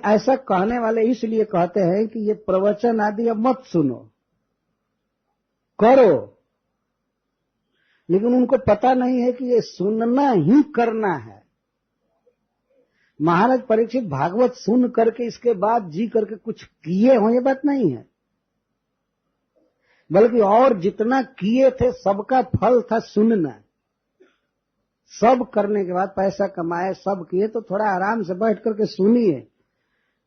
S1: ऐसा कहने वाले इसलिए कहते हैं कि ये प्रवचन आदि अब मत सुनो, करो, लेकिन उनको पता नहीं है कि ये सुनना ही करना है। महाराज परीक्षित भागवत सुन करके इसके बाद जी करके कुछ किए हो, ये बात नहीं है, बल्कि और जितना किए थे सबका फल था सुनना। सब करने के बाद पैसा कमाए, सब किए, तो थोड़ा आराम से बैठ करके सुनिए।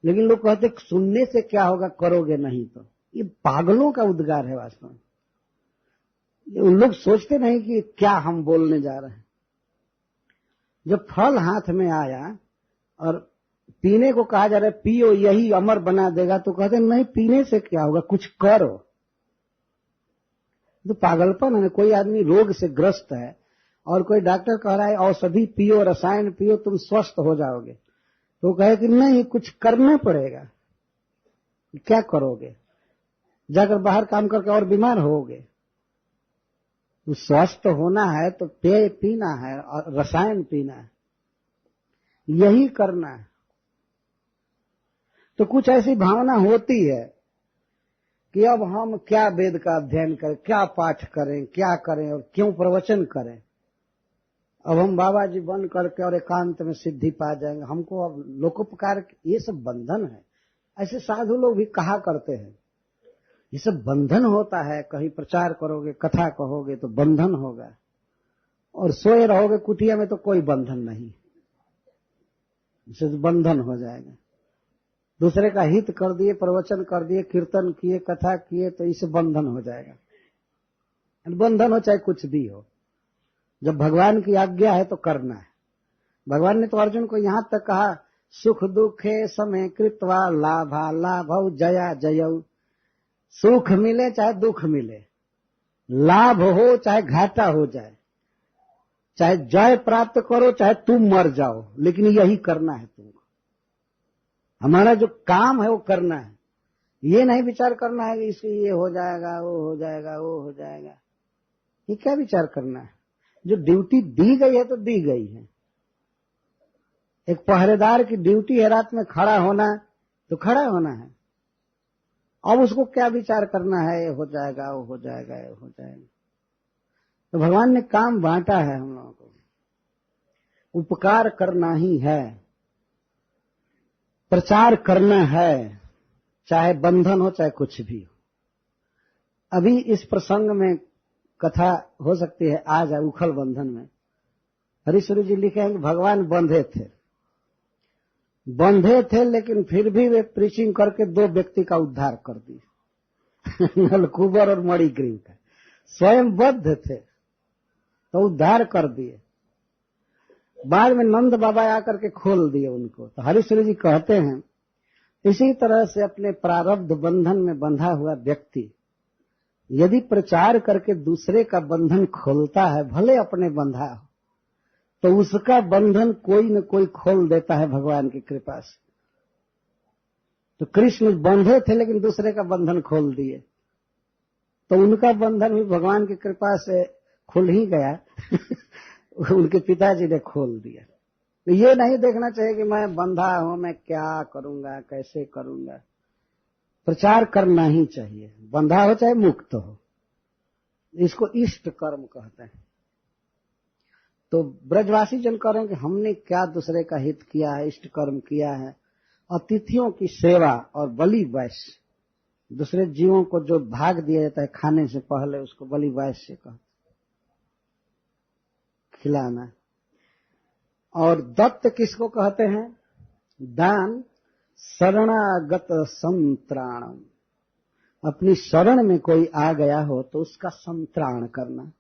S1: लेकिन लोग कहते सुनने से क्या होगा, करोगे नहीं तो। ये पागलों का उद्गार है वास्तव में। उन लोग सोचते नहीं कि क्या हम बोलने जा रहे हैं। जब फल हाथ में आया और पीने को कहा जा रहा है पियो यही अमर बना देगा, तो कहते नहीं पीने से क्या होगा, कुछ करो। तो पागलपन है। कोई आदमी रोग से ग्रस्त है और कोई डॉक्टर कह रहा है औषधि पियो, रसायन पियो, तुम स्वस्थ हो जाओगे, तो कहे कि नहीं कुछ करना पड़ेगा। क्या करोगे, जाकर बाहर काम करके और बीमार होगे। तो स्वस्थ होना है तो पेय पीना है और रसायन पीना है, यही करना है। तो कुछ ऐसी भावना होती है कि अब हम क्या वेद का अध्ययन करें, क्या पाठ करें, क्या करें और क्यों प्रवचन करें। अब हम बाबा जी बन करके और एकांत में सिद्धि पा जाएंगे, हमको अब लोकोपकार, ये सब बंधन है। ऐसे साधु लोग भी कहा करते हैं ये सब बंधन होता है। कहीं प्रचार करोगे, कथा कहोगे तो बंधन होगा, और सोए रहोगे कुटिया में तो कोई बंधन नहीं, इससे बंधन हो जाएगा। दूसरे का हित कर दिए, प्रवचन कर दिए, कीर्तन किए, कथा किए, तो इससे बंधन हो जाएगा। बंधन हो चाहे कुछ भी हो, जब भगवान की आज्ञा है तो करना है। भगवान ने तो अर्जुन को यहां तक कहा सुख दुखे समय कृत्वा लाभा लाभौ जया जयौ। सुख मिले चाहे दुख मिले, लाभ हो चाहे घाटा हो जाए, चाहे जय प्राप्त करो चाहे तुम मर जाओ, लेकिन यही करना है तुमको। हमारा जो काम है वो करना है। ये नहीं विचार करना है कि इससे ये हो जाएगा, वो हो जाएगा, वो हो जाएगा। ये क्या विचार करना है। जो ड्यूटी दी गई है तो दी गई है। एक पहरेदार की ड्यूटी है रात में खड़ा होना, तो खड़ा होना है। अब उसको क्या विचार करना है, ये हो जाएगा, वो हो जाएगा, ये हो जाएगा। तो भगवान ने काम बांटा है हम लोगों को, उपकार करना ही है, प्रचार करना है, चाहे बंधन हो चाहे कुछ भी हो। अभी इस प्रसंग में कथा हो सकती है आ जाए उखल बंधन में। हरीश्वरी जी लिखे हैं कि भगवान बंधे थे लेकिन फिर भी वे प्रीचिंग करके 2 व्यक्ति का उद्धार कर दिए नलकुबर और मणिग्रीव का। स्वयं बद्ध थे तो उद्धार कर दिए, बाद में नंद बाबा आकर के खोल दिए उनको। तो हरीश्वरी जी कहते हैं इसी तरह से अपने प्रारब्ध बंधन में बंधा हुआ व्यक्ति यदि प्रचार करके दूसरे का बंधन खोलता है, भले अपने बंधा हो, तो उसका बंधन कोई न कोई खोल देता है भगवान की कृपा से। तो कृष्ण बंधे थे लेकिन दूसरे का बंधन खोल दिए, तो उनका बंधन भी भगवान की कृपा से खुल ही गया उनके पिताजी ने खोल दिया। तो ये नहीं देखना चाहिए कि मैं बंधा हूं, मैं क्या करूंगा, कैसे करूंगा। प्रचार करना ही चाहिए, बंधा हो चाहे मुक्त हो। इसको इष्ट कर्म कहते हैं। तो ब्रजवासी जन कह रहे हैं कि हमने क्या दूसरे का हित किया है, इष्ट कर्म किया है। अतिथियों की सेवा और बलि वैश्य, दूसरे जीवों को जो भाग दिया जाता है खाने से पहले, उसको बलि वैश्य कहते, खिलाना। और दत्त किसको कहते हैं? दान शरणागत संत्राणम, अपनी शरण में कोई आ गया हो तो उसका संत्राण करना।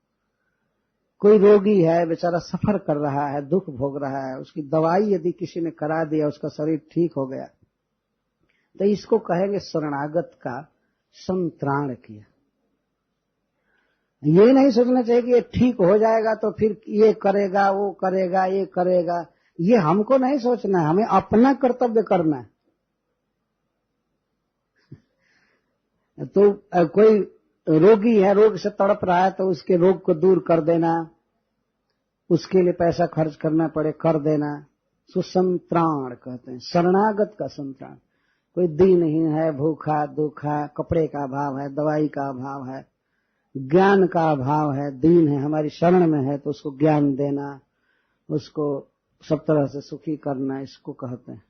S1: कोई रोगी है, बेचारा सफर कर रहा है, दुख भोग रहा है, उसकी दवाई यदि किसी ने करा दिया, उसका शरीर ठीक हो गया, तो इसको कहेंगे शरणागत का संत्राण किया। ये नहीं सोचना चाहिए कि ये ठीक हो जाएगा तो फिर ये करेगा, वो करेगा, ये करेगा। ये हमको नहीं सोचना है, हमें अपना कर्तव्य करना है। तो कोई रोगी है, रोग से तड़प रहा है, तो उसके रोग को दूर कर देना, उसके लिए पैसा खर्च करना पड़े कर देना, सुसंत्राण कहते हैं। शरणागत का संत्राण। कोई दीनहीन है, भूखा दुखा, कपड़े का अभाव है, दवाई का अभाव है, ज्ञान का अभाव है, दीन है, हमारी शरण में है, तो उसको ज्ञान देना, उसको सब तरह से सुखी करना, इसको कहते हैं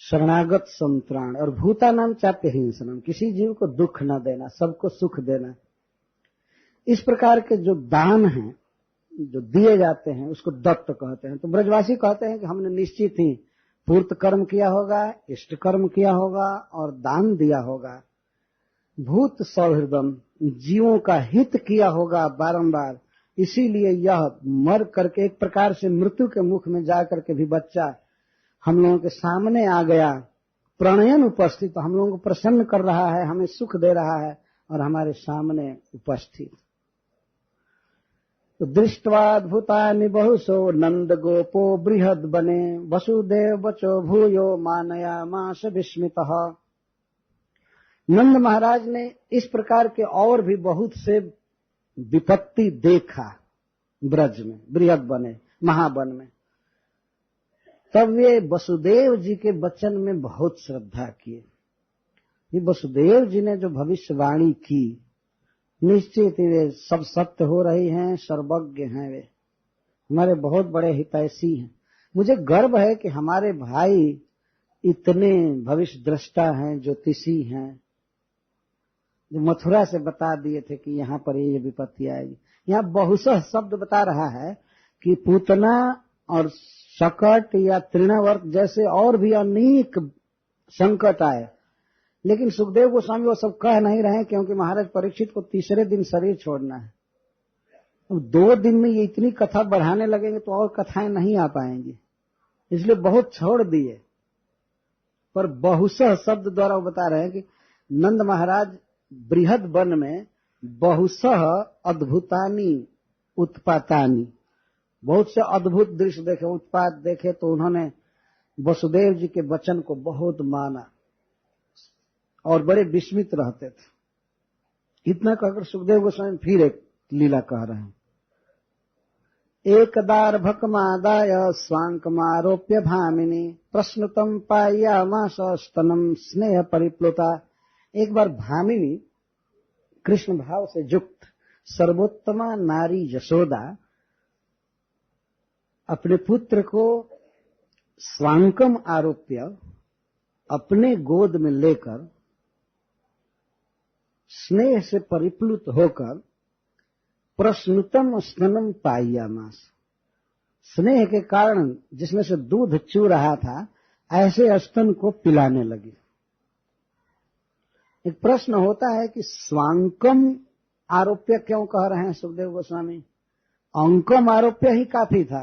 S1: शरणागत संत्राण। और भूतानाम चाप्य हिंसनम, किसी जीव को दुख न देना, सबको सुख देना। इस प्रकार के जो दान हैं, जो दिए जाते हैं, उसको दत्त कहते हैं। तो ब्रजवासी कहते हैं कि हमने निश्चित ही पूर्त कर्म किया होगा, इष्ट कर्म किया होगा और दान दिया होगा। भूत सौहृदम, जीवों का हित किया होगा बारंबार। इसीलिए यह मर करके एक प्रकार से मृत्यु के मुख में जाकर के भी बच्चा हम लोगों के सामने आ गया, प्रणयन उपस्थित, हम लोगों को प्रसन्न कर रहा है, हमें सुख दे रहा है और हमारे सामने उपस्थित। तो दृष्टवाद्भुतानि बहुसो नंद गोपो बृहद बने, वसुदेव बचो भूयो मानयामास विस्मितः। नंद महाराज ने इस प्रकार के और भी बहुत से विपत्ति देखा ब्रज में, बृहद बने, महावन में। तब वे वसुदेव जी के वचन में बहुत श्रद्धा किए। ये वसुदेव जी ने जो भविष्यवाणी की, निश्चित ही वे सब सत्य हो रही हैं, सर्वज्ञ हैं, वे हमारे बहुत बड़े हितैषी हैं। मुझे गर्व है कि हमारे भाई इतने भविष्य दृष्टा हैं, ज्योतिषी हैं, जो मथुरा से बता दिए थे कि यहाँ पर ये विपत्ति आएगी। यहाँ बहुशः शब्द बता रहा है कि पूतना और शकट या तृणावर्त जैसे और भी अनेक संकट आए, लेकिन सुखदेव गोस्वामी वो सब कह नहीं रहे, क्योंकि महाराज परीक्षित को तीसरे दिन शरीर छोड़ना है। अब 2 दिन में ये इतनी कथा बढ़ाने लगेंगे तो और कथाएं नहीं आ पाएंगी, इसलिए बहुत छोड़ दिए। पर बहुशः शब्द द्वारा वो बता रहे हैं कि नंद महाराज बृहद वन में बहुशः अद्भुतानि उत्पातानि, बहुत से अद्भुत दृश्य देखे, उत्पात देखे, तो उन्होंने वसुदेव जी के वचन को बहुत माना और बड़े विस्मित रहते थे। इतना कहकर सुखदेव गोस्वामी फिर एक लीला कह रहे हैं। एकदार्भकमादाय स्वांकमारोप्य भामिनी, प्रश्नुतम पायामास स्तनम स्नेह परिप्लुता। एक बार भामिनी कृष्ण भाव से युक्त सर्वोत्तमा नारी यशोदा अपने पुत्र को स्वांकम आरोप्य अपने गोद में लेकर स्नेह से परिप्लुत होकर प्रश्नुतम स्तनम पायामास, स्नेह के कारण जिसमें से दूध चू रहा था, ऐसे स्तन को पिलाने लगी। एक प्रश्न होता है कि स्वांकम आरोप्य क्यों कह रहे हैं सुखदेव गोस्वामी? अंकम आरोप्य ही काफी था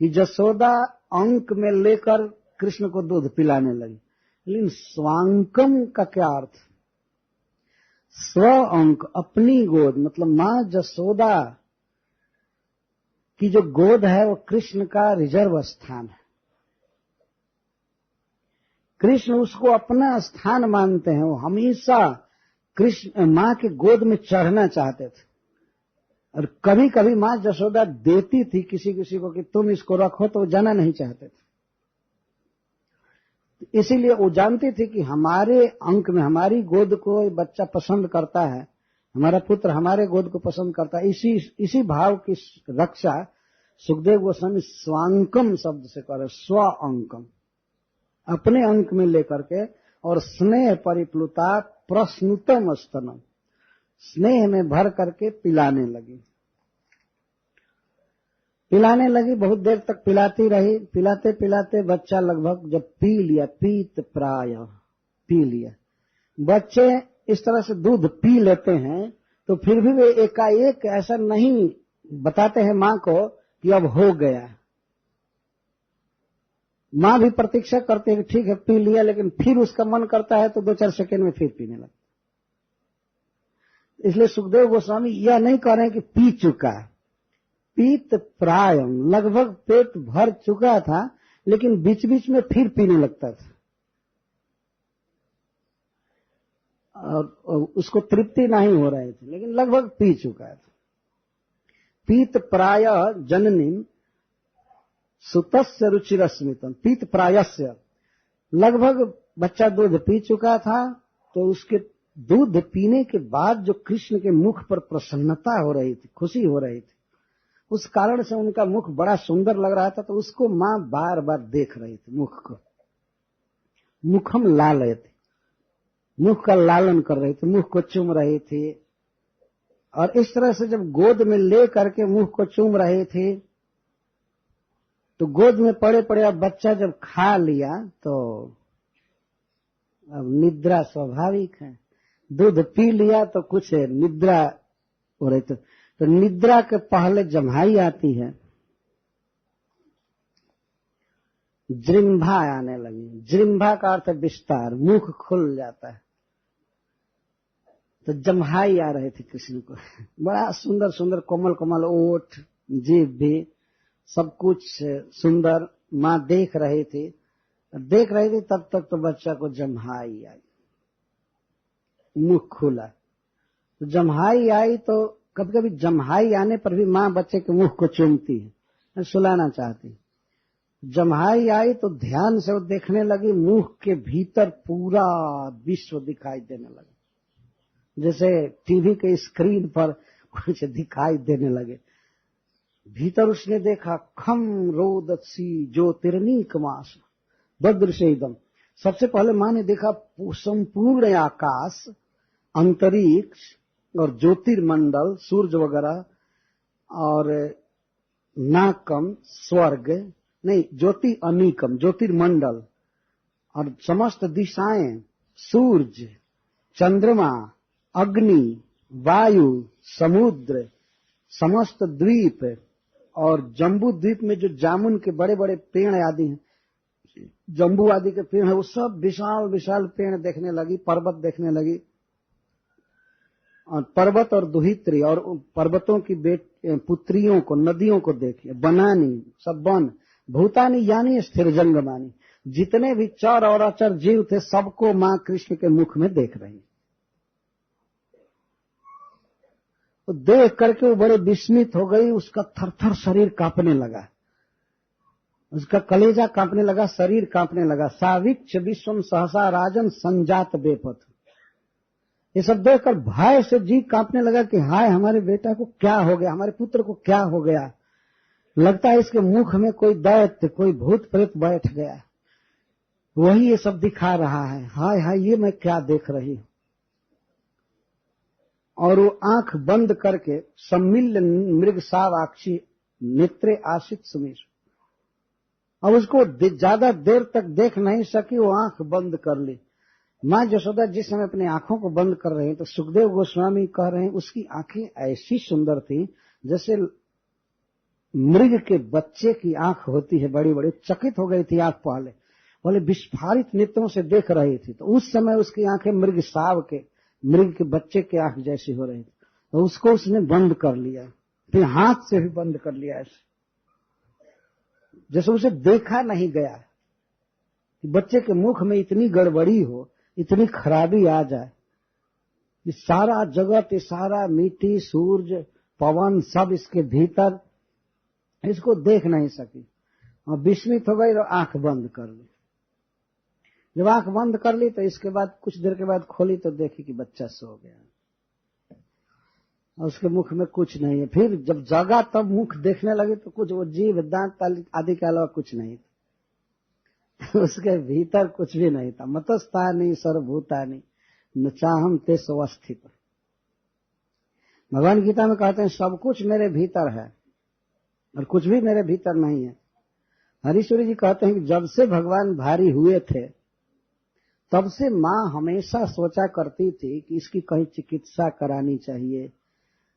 S1: कि यशोदा अंक में लेकर कृष्ण को दूध पिलाने लगी, लेकिन स्वांकम का क्या अर्थ? स्व अंक, अपनी गोद, मतलब मां यशोदा की जो गोद है वो कृष्ण का रिजर्व स्थान है। कृष्ण उसको अपना स्थान मानते हैं। वो हमेशा कृष्ण मां के गोद में चढ़ना चाहते थे, और कभी कभी मां यशोदा देती थी किसी किसी को कि तुम इसको रखो, तो वो जाना नहीं चाहते थे। इसीलिए वो जानती थी कि हमारे अंक में, हमारी गोद को बच्चा पसंद करता है, हमारा पुत्र हमारे गोद को पसंद करता है। इसी भाव की रक्षा सुखदेव गोस्वामी स्वांकम शब्द से कर रहे, स्व अंकम, अपने अंक में लेकर के, और स्नेह परिप्लुता प्रश्नुतम स्तनम, स्नेह में भर करके पिलाने लगी। बहुत देर तक पिलाती रही। पिलाते पिलाते बच्चा लगभग जब पी लिया, पीत प्राय पी लिया, बच्चे इस तरह से दूध पी लेते हैं तो फिर भी वे एकाएक ऐसा नहीं बताते हैं मां को कि अब हो गया। माँ भी प्रतीक्षा करती है कि ठीक है पी लिया, लेकिन फिर उसका मन करता है तो 2-4 सेकंड में फिर पीने लगता। इसलिए सुखदेव गोस्वामी यह नहीं कह रहे हैं कि पी चुका, पीत प्रायम, लगभग पेट भर चुका था लेकिन बीच बीच में फिर पीने लगता था और उसको तृप्ति नहीं हो रही थी, लेकिन लगभग पी चुका था। पीत प्राय जननी सुतस्य रुचिरस्मितम, पीत प्रायस्य, लगभग बच्चा दूध पी चुका था तो उसके दूध पीने के बाद जो कृष्ण के मुख पर प्रसन्नता हो रही थी, खुशी हो रही थी, उस कारण से उनका मुख बड़ा सुंदर लग रहा था, तो उसको मां बार बार देख रही थी, मुख को, मुखम लाल थे, मुख का लालन कर रही थी, मुख को चूम रही थी। और इस तरह से जब गोद में ले करके मुख को चूम रही थी तो गोद में पड़े पड़े अब बच्चा जब खा लिया तो अब निद्रा स्वाभाविक है, दूध पी लिया तो कुछ निद्रा हो रही, तो निद्रा के पहले जम्हाई आती है, जृंभा आने लगी। जृंभा का अर्थ विस्तार, मुख खुल जाता है, तो जम्हाई आ रहे थे कृष्ण को, बड़ा सुंदर सुंदर कोमल कोमल ओठ, जीभ भी, सब कुछ सुंदर। माँ देख रही थी तब तक तो बच्चा को जम्हाई आई, मुख खुला, तो जम्हाई आई तो कभी कभी जम्हाई आने पर भी माँ बच्चे के मुख को चूमती है, सुलाना चाहती। जम्हाई आई तो ध्यान से वो देखने लगी, मुख के भीतर पूरा विश्व दिखाई देने लगा, जैसे टीवी के स्क्रीन पर कुछ दिखाई देने लगे। भीतर उसने देखा, खम रोदसी ज्योतिर्नीक मास बद्रशेदम, सबसे पहले मां ने देखा संपूर्ण आकाश, अंतरिक्ष और ज्योतिर्मंडल, सूर्य वगैरह, और नाकम स्वर्ग नहीं, ज्योति अनीकम ज्योतिर्मंडल, और समस्त दिशाएं, सूर्य, चंद्रमा, अग्नि, वायु, समुद्र, समस्त द्वीप, और जम्बू द्वीप में जो जामुन के बड़े बड़े पेड़ आदि हैं, जम्बू आदि के पेड़ है, वो सब विशाल विशाल पेड़ देखने लगी, पर्वत देखने लगी, और पर्वत और दुहित्री और पर्वतों की पुत्रियों को, नदियों को देखिए, बनानी, सब वन, भूतानी यानी स्थिर जंगमानी, जितने भी चर और अचर जीव थे सबको मां कृष्ण के मुख में देख रही। तो देख करके वो बड़े विस्मित हो गई, उसका थरथर शरीर कांपने लगा, उसका कलेजा कांपने लगा, शरीर कांपने लगा। साविक्ष विश्वम सहसा राजन संजात बेपथ, ये सब देखकर भय से जी कांपने लगा कि हाय हमारे बेटा को क्या हो गया, हमारे पुत्र को क्या हो गया, लगता है इसके मुख में कोई दैत्य, कोई भूत प्रेत बैठ गया, वही ये सब दिखा रहा है, हाय हाय ये मैं क्या देख रही हूं। और वो आंख बंद करके सम्मिल्य मृग सावाक्षी नेत्रे आशित सुमीर, अब उसको ज्यादा देर तक देख नहीं सकी, वो आंख बंद कर ली। मां यशोदा जिस समय अपनी आंखों को बंद कर रहे हैं तो सुखदेव गोस्वामी कह रहे हैं उसकी आंखें ऐसी सुंदर थी जैसे मृग के बच्चे की आंख होती है, बड़ी बड़ी। चकित हो गई थी आंख, पहले बोले विस्फारित नेत्रों से देख रही थी, तो उस समय उसकी आंखें मृग साव के, मृग के बच्चे के आंख जैसी हो रही थी, तो उसको उसने बंद कर लिया, फिर हाथ से भी बंद कर लिया, ऐसे जैसे उसे देखा नहीं गया कि बच्चे के मुख में इतनी गड़बड़ी हो, इतनी खराबी आ जाए, कि सारा जगत, सारा मिट्टी, सूरज, पवन सब इसके भीतर, इसको देख नहीं सकी और विस्मित हो गई और आंख बंद कर ली। जब आंख बंद कर ली तो इसके बाद कुछ देर के बाद खोली तो देखी कि बच्चा सो गया और उसके मुख में कुछ नहीं है। फिर जब जगा तब मुख देखने लगे तो कुछ वो जीभ, दांत आदि के अलावा कुछ नहीं था, उसके भीतर कुछ भी नहीं था। मतस्तानी सर्वभूतानि न चाहम ते स्वस्थित, भगवान गीता में कहते हैं सब कुछ मेरे भीतर है और कुछ भी मेरे भीतर नहीं है। हरीश्वरी जी कहते हैं कि जब से भगवान भारी हुए थे तब से माँ हमेशा सोचा करती थी कि इसकी कहीं चिकित्सा करानी चाहिए,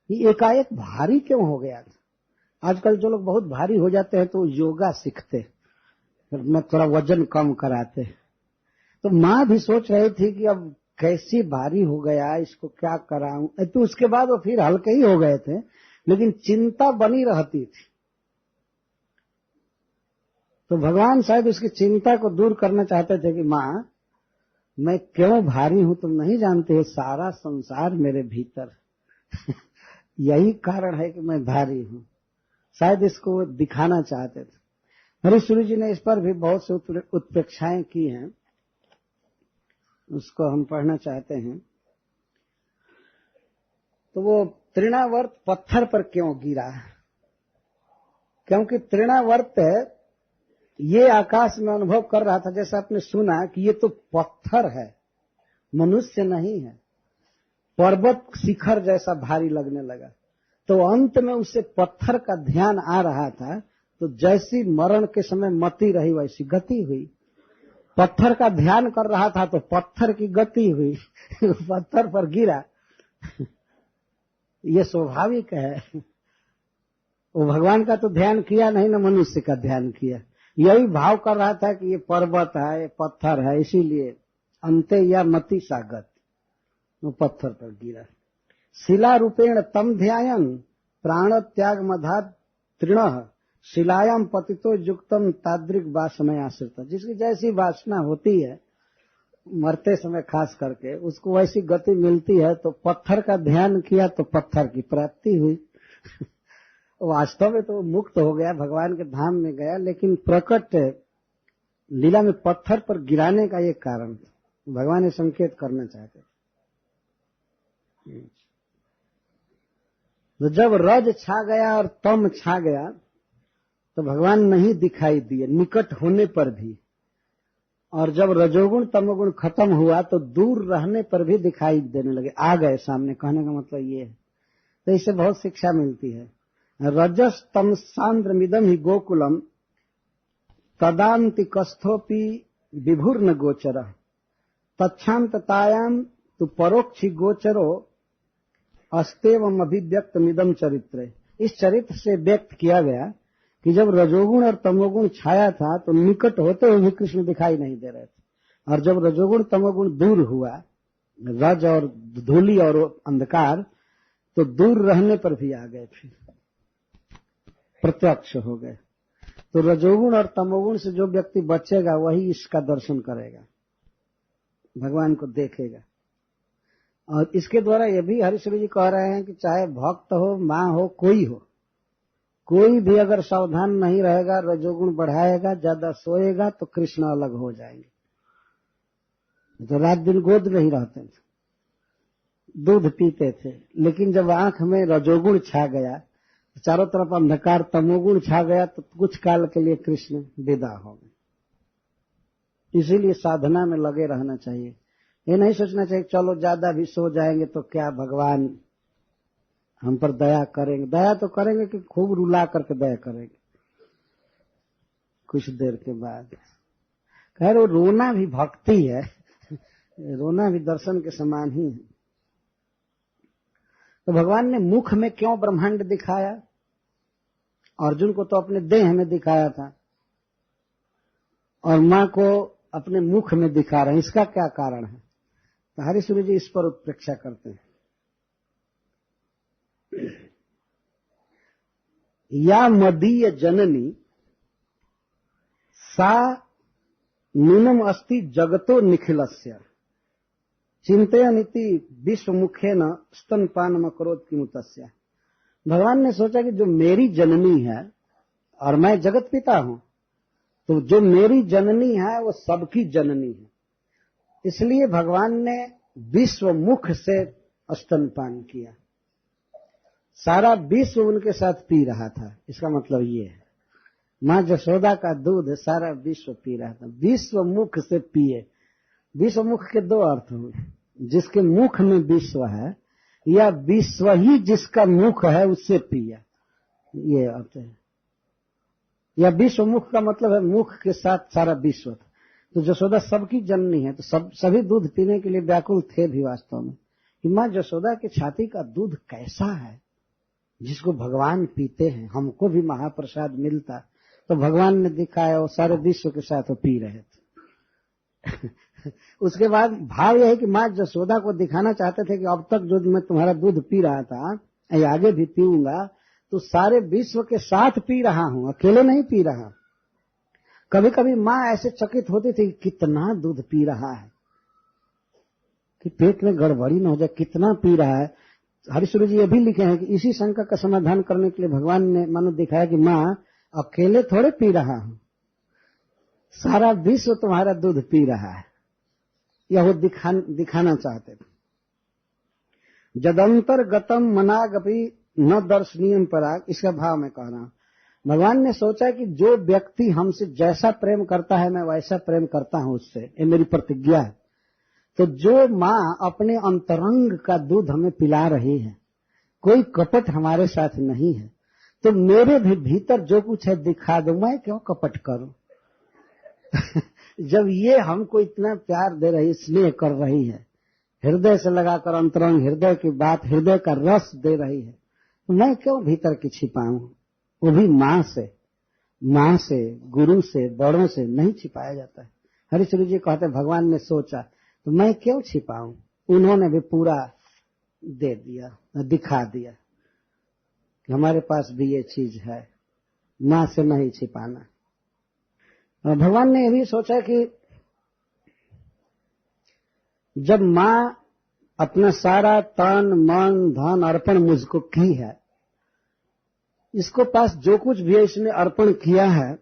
S1: ये एकाएक भारी क्यों हो गया था। आजकल जो लोग बहुत भारी हो जाते हैं तो योगा सीखते, मैं थोड़ा वजन कम कराते। तो माँ भी सोच रही थी कि अब कैसी भारी हो गया, इसको क्या कराऊं। तो उसके बाद वो फिर हल्के ही हो गए थे, लेकिन चिंता बनी रहती थी। तो भगवान शायद उसकी चिंता को दूर करना चाहते थे कि माँ, मैं क्यों भारी हूं तुम नहीं जानते हो, सारा संसार मेरे भीतर यही कारण है कि मैं भारी हूं। शायद इसको दिखाना चाहते थे। हरीश्वरी जी ने इस पर भी बहुत से उत्प्रेक्षाएं की हैं, उसको हम पढ़ना चाहते हैं। तो वो तृणावर्त पत्थर पर क्यों गिरा? क्योंकि तृणावर्त ये आकाश में अनुभव कर रहा था, जैसा आपने सुना कि ये तो पत्थर है, मनुष्य नहीं है। पर्वत शिखर जैसा भारी लगने लगा। तो अंत में उसे पत्थर का ध्यान आ रहा था, तो जैसी मरण के समय मति रही वैसी गति हुई। पत्थर का ध्यान कर रहा था तो पत्थर की गति हुई पत्थर पर गिरा। ये स्वाभाविक है। वो भगवान का तो ध्यान किया नहीं, न मनुष्य का ध्यान किया। यही भाव कर रहा था कि ये पर्वत है, ये पत्थर है, इसीलिए अंते या मति सागत, वो पत्थर पर गिरा। शिला रूपेण तम ध्यायन प्राण त्याग मधा तृण शिलायाम पतितो युक्तम ताद्रिक वासना आश्रित। जिसकी जैसी वासना होती है मरते समय खास करके, उसको वैसी गति मिलती है। तो पत्थर का ध्यान किया तो पत्थर की प्राप्ति हुई वास्तव में तो मुक्त हो गया, भगवान के धाम में गया, लेकिन प्रकट लीला में पत्थर पर गिराने का ये कारण था। भगवान ये संकेत करना चाहते थे। तो जब रज छा गया और तम छा गया तो भगवान नहीं दिखाई दिए निकट होने पर भी, और जब रजोगुण तमोगुण खत्म हुआ तो दूर रहने पर भी दिखाई देने लगे, आ गए सामने। कहने का मतलब ये है। तो इससे बहुत शिक्षा मिलती है। रजस तम सांद्रमिदम ही गोकुलम तदांति कस्थोपि विभुर्न गोचर तच्छांततायाम तु परोक्षि गोचरो अस्तेवम अभिव्यक्त मिदम चरित्र। इस चरित्र से व्यक्त किया गया कि जब रजोगुण और तमोगुण छाया था तो निकट होते हुए भी कृष्ण दिखाई नहीं दे रहे थे, और जब रजोगुण तमोगुण दूर हुआ, रज और धूलि और अंधकार, तो दूर रहने पर भी आ गए, फिर प्रत्यक्ष हो गए। तो रजोगुण और तमोगुण से जो व्यक्ति बचेगा वही इसका दर्शन करेगा, भगवान को देखेगा। और इसके द्वारा ये भी हरीश्वरी जी कह रहे हैं कि चाहे भक्त हो, माँ हो, कोई भी अगर सावधान नहीं रहेगा, रजोगुण बढ़ाएगा, ज्यादा सोएगा, तो कृष्ण अलग हो जाएंगे। तो रात दिन गोद में ही रहते थे, दूध पीते थे, लेकिन जब आंख में रजोगुण छा गया, चारों तरफ अंधकार तमोगुण छा गया, तो कुछ काल के लिए कृष्ण विदा हो गए। इसीलिए साधना में लगे रहना चाहिए। ये नहीं सोचना चाहिए चलो ज्यादा भी सो जाएंगे तो क्या भगवान हम पर दया करेंगे। दया तो करेंगे कि खूब रुला करके दया करेंगे कुछ देर के बाद। खैर वो रोना भी भक्ति है, रोना भी दर्शन के समान ही है। तो भगवान ने मुख में क्यों ब्रह्मांड दिखाया? अर्जुन को तो अपने देह में दिखाया था, और मां को अपने मुख में दिखा रहे हैं। इसका क्या कारण है? तो हरीश्वरी जी इस पर उत्प्रेक्षा करते हैं। या मदीय जननी सा नूनम अस्ति जगतो निखिलस्य चिंतयनिति विश्वमुखेन स्तनपानम करोत किमुतस्य। भगवान ने सोचा कि जो मेरी जननी है, और मैं जगत पिता हूं, तो जो मेरी जननी है वो सबकी जननी है। इसलिए भगवान ने विश्व मुख से स्तनपान किया। सारा विश्व उनके साथ पी रहा था। इसका मतलब ये है, मां जशोदा का दूध सारा विश्व पी रहा था। विश्व मुख से पिए। विश्व मुख के दो अर्थ हुए, जिसके मुख में विश्व है, या विश्व ही जिसका मुख है उससे पिया, ये अर्थ है। या विश्व मुख का मतलब है मुख के साथ सारा विश्व था। तो जशोदा सबकी जननी है, तो सभी दूध पीने के लिए व्याकुल थे भी वास्तव में, कि मां जशोदा की छाती का दूध कैसा है जिसको भगवान पीते हैं, हमको भी महाप्रसाद मिलता। तो भगवान ने दिखाया वो सारे विश्व के साथ वो पी रहे थे। उसके बाद भाव यह है कि माँ यशोदा को दिखाना चाहते थे कि अब तक जो मैं तुम्हारा दूध पी रहा था आगे भी पीऊंगा, तो सारे विश्व के साथ पी रहा हूं, अकेले नहीं पी रहा। कभी कभी माँ ऐसे चकित होती थी कितना दूध पी रहा है, कि पेट में गड़बड़ी न हो जाए, कितना पी रहा है। हरिश्वरी जी ये भी लिखे हैं कि इसी शंका का समाधान करने के लिए भगवान ने मानो दिखाया कि माँ अकेले थोड़े पी रहा हूं, सारा विश्व तुम्हारा दूध पी रहा है। यह वो दिखाना चाहते थे। जदंतर गतम मनागपि न दर्शनीयम पराग, इसका भाव मैं कह रहा हूं। भगवान ने सोचा कि जो व्यक्ति हमसे जैसा प्रेम करता है मैं वैसा प्रेम करता हूं उससे, ये मेरी प्रतिज्ञा है। तो जो माँ अपने अंतरंग का दूध हमें पिला रही है, कोई कपट हमारे साथ नहीं है, तो मेरे भी भीतर जो कुछ है दिखा दो, मैं क्यों कपट करूं। जब ये हमको इतना प्यार दे रही, स्नेह कर रही है, हृदय से लगाकर अंतरंग हृदय की बात, हृदय का रस दे रही है, तो मैं क्यों भीतर की छिपाऊं। वो भी माँ से, गुरु से, बड़ों से नहीं छिपाया जाता है। हरिश्वरी जी कहते भगवान ने सोचा तो मैं क्यों छिपाऊं। उन्होंने भी पूरा दे दिया, दिखा दिया कि हमारे पास भी ये चीज है, माँ से नहीं छिपाना। और भगवान ने ये भी सोचा कि जब माँ अपना सारा तन मन धन अर्पण मुझको की है, इसको पास जो कुछ भी इसने अर्पण किया है,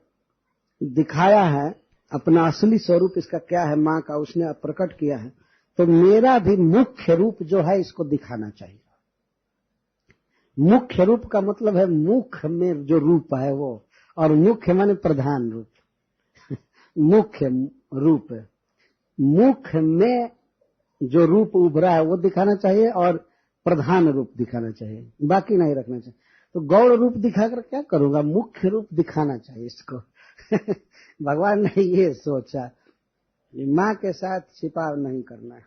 S1: दिखाया है, अपना असली स्वरूप इसका क्या है माँ का उसने प्रकट किया है, तो मेरा भी मुख्य रूप जो है इसको दिखाना चाहिए। मुख्य रूप का मतलब है मुख में जो रूप है वो, और मुख्य माने प्रधान रूप। मुख्य रूप, मुख में जो रूप उभरा है वो दिखाना चाहिए और प्रधान रूप दिखाना चाहिए, बाकी नहीं रखना चाहिए। तो गौड़ रूप दिखाकर क्या करूंगा, मुख्य रूप दिखाना चाहिए इसको। भगवान ने ये सोचा माँ के साथ छिपाव नहीं करना है।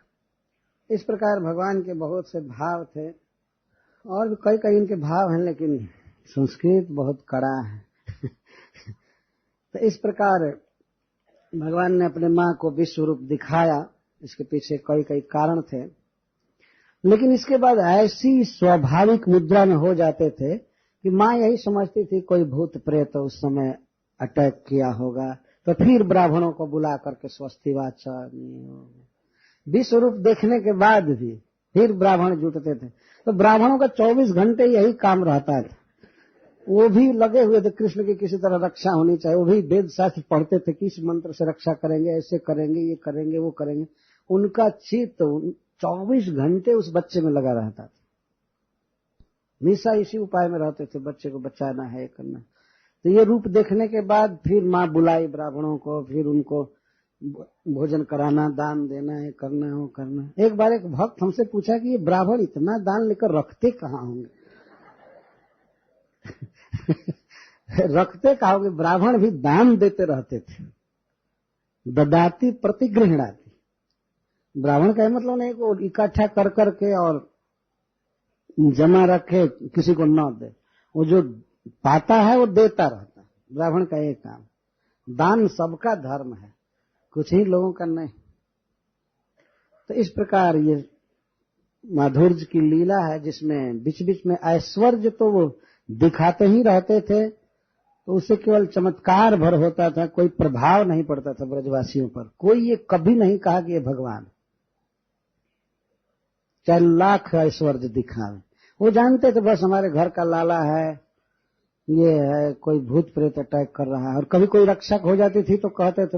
S1: इस प्रकार भगवान के बहुत से भाव थे, और भी कई कई इनके भाव हैं, लेकिन संस्कृत बहुत कड़ा है। तो इस प्रकार भगवान ने अपने माँ को विश्व रूप दिखाया। इसके पीछे कई कई कारण थे, लेकिन इसके बाद ऐसी स्वाभाविक मुद्रा में हो जाते थे कि माँ यही समझती थी कोई भूत प्रेत उस समय अटैक किया होगा, तो फिर ब्राह्मणों को बुला करके स्वस्ति वाचन। विश्व रूप देखने के बाद भी फिर ब्राह्मण जुटते थे, तो ब्राह्मणों का 24 घंटे यही काम रहता था। वो भी लगे हुए थे कृष्ण की किसी तरह रक्षा होनी चाहिए, वो भी वेद शास्त्र पढ़ते थे, किस मंत्र से रक्षा करेंगे, ऐसे करेंगे, ये करेंगे, वो करेंगे। उनका चित्त 24 घंटे उस बच्चे में लगा रहता था, हमेशा इसी उपाय में रहते थे, बच्चे को बचाना है, करना। तो ये रूप देखने के बाद फिर माँ बुलाई ब्राह्मणों को, फिर उनको भोजन कराना, दान देना है, करना है, वो करना। एक बार एक भक्त हमसे पूछा कि ये ब्राह्मण इतना दान लेकर रखते कहाँ होंगे। रखते कहाँ होंगे, ब्राह्मण भी दान देते रहते थे। ददाती प्रतिगृहणाति, ब्राह्मण का मतलब नहीं को इकट्ठा कर करके और जमा रखे किसी को न दे, वो जो पाता है वो देता रहता है। ब्राह्मण का एक काम, दान सबका धर्म है, कुछ ही लोगों का नहीं। तो इस प्रकार ये माधुर्य की लीला है, जिसमें बीच बीच में ऐश्वर्य तो वो दिखाते ही रहते थे, तो उससे केवल चमत्कार भर होता था, कोई प्रभाव नहीं पड़ता था ब्रजवासियों पर। कोई ये कभी नहीं कहा कि ये भगवान, चाहे लाख ऐश्वर्य दिखावे। वो जानते थे बस हमारे घर का लाला है, ये है, कोई भूत प्रेत अटैक कर रहा है। और कभी कोई रक्षक हो जाती थी तो कहते थे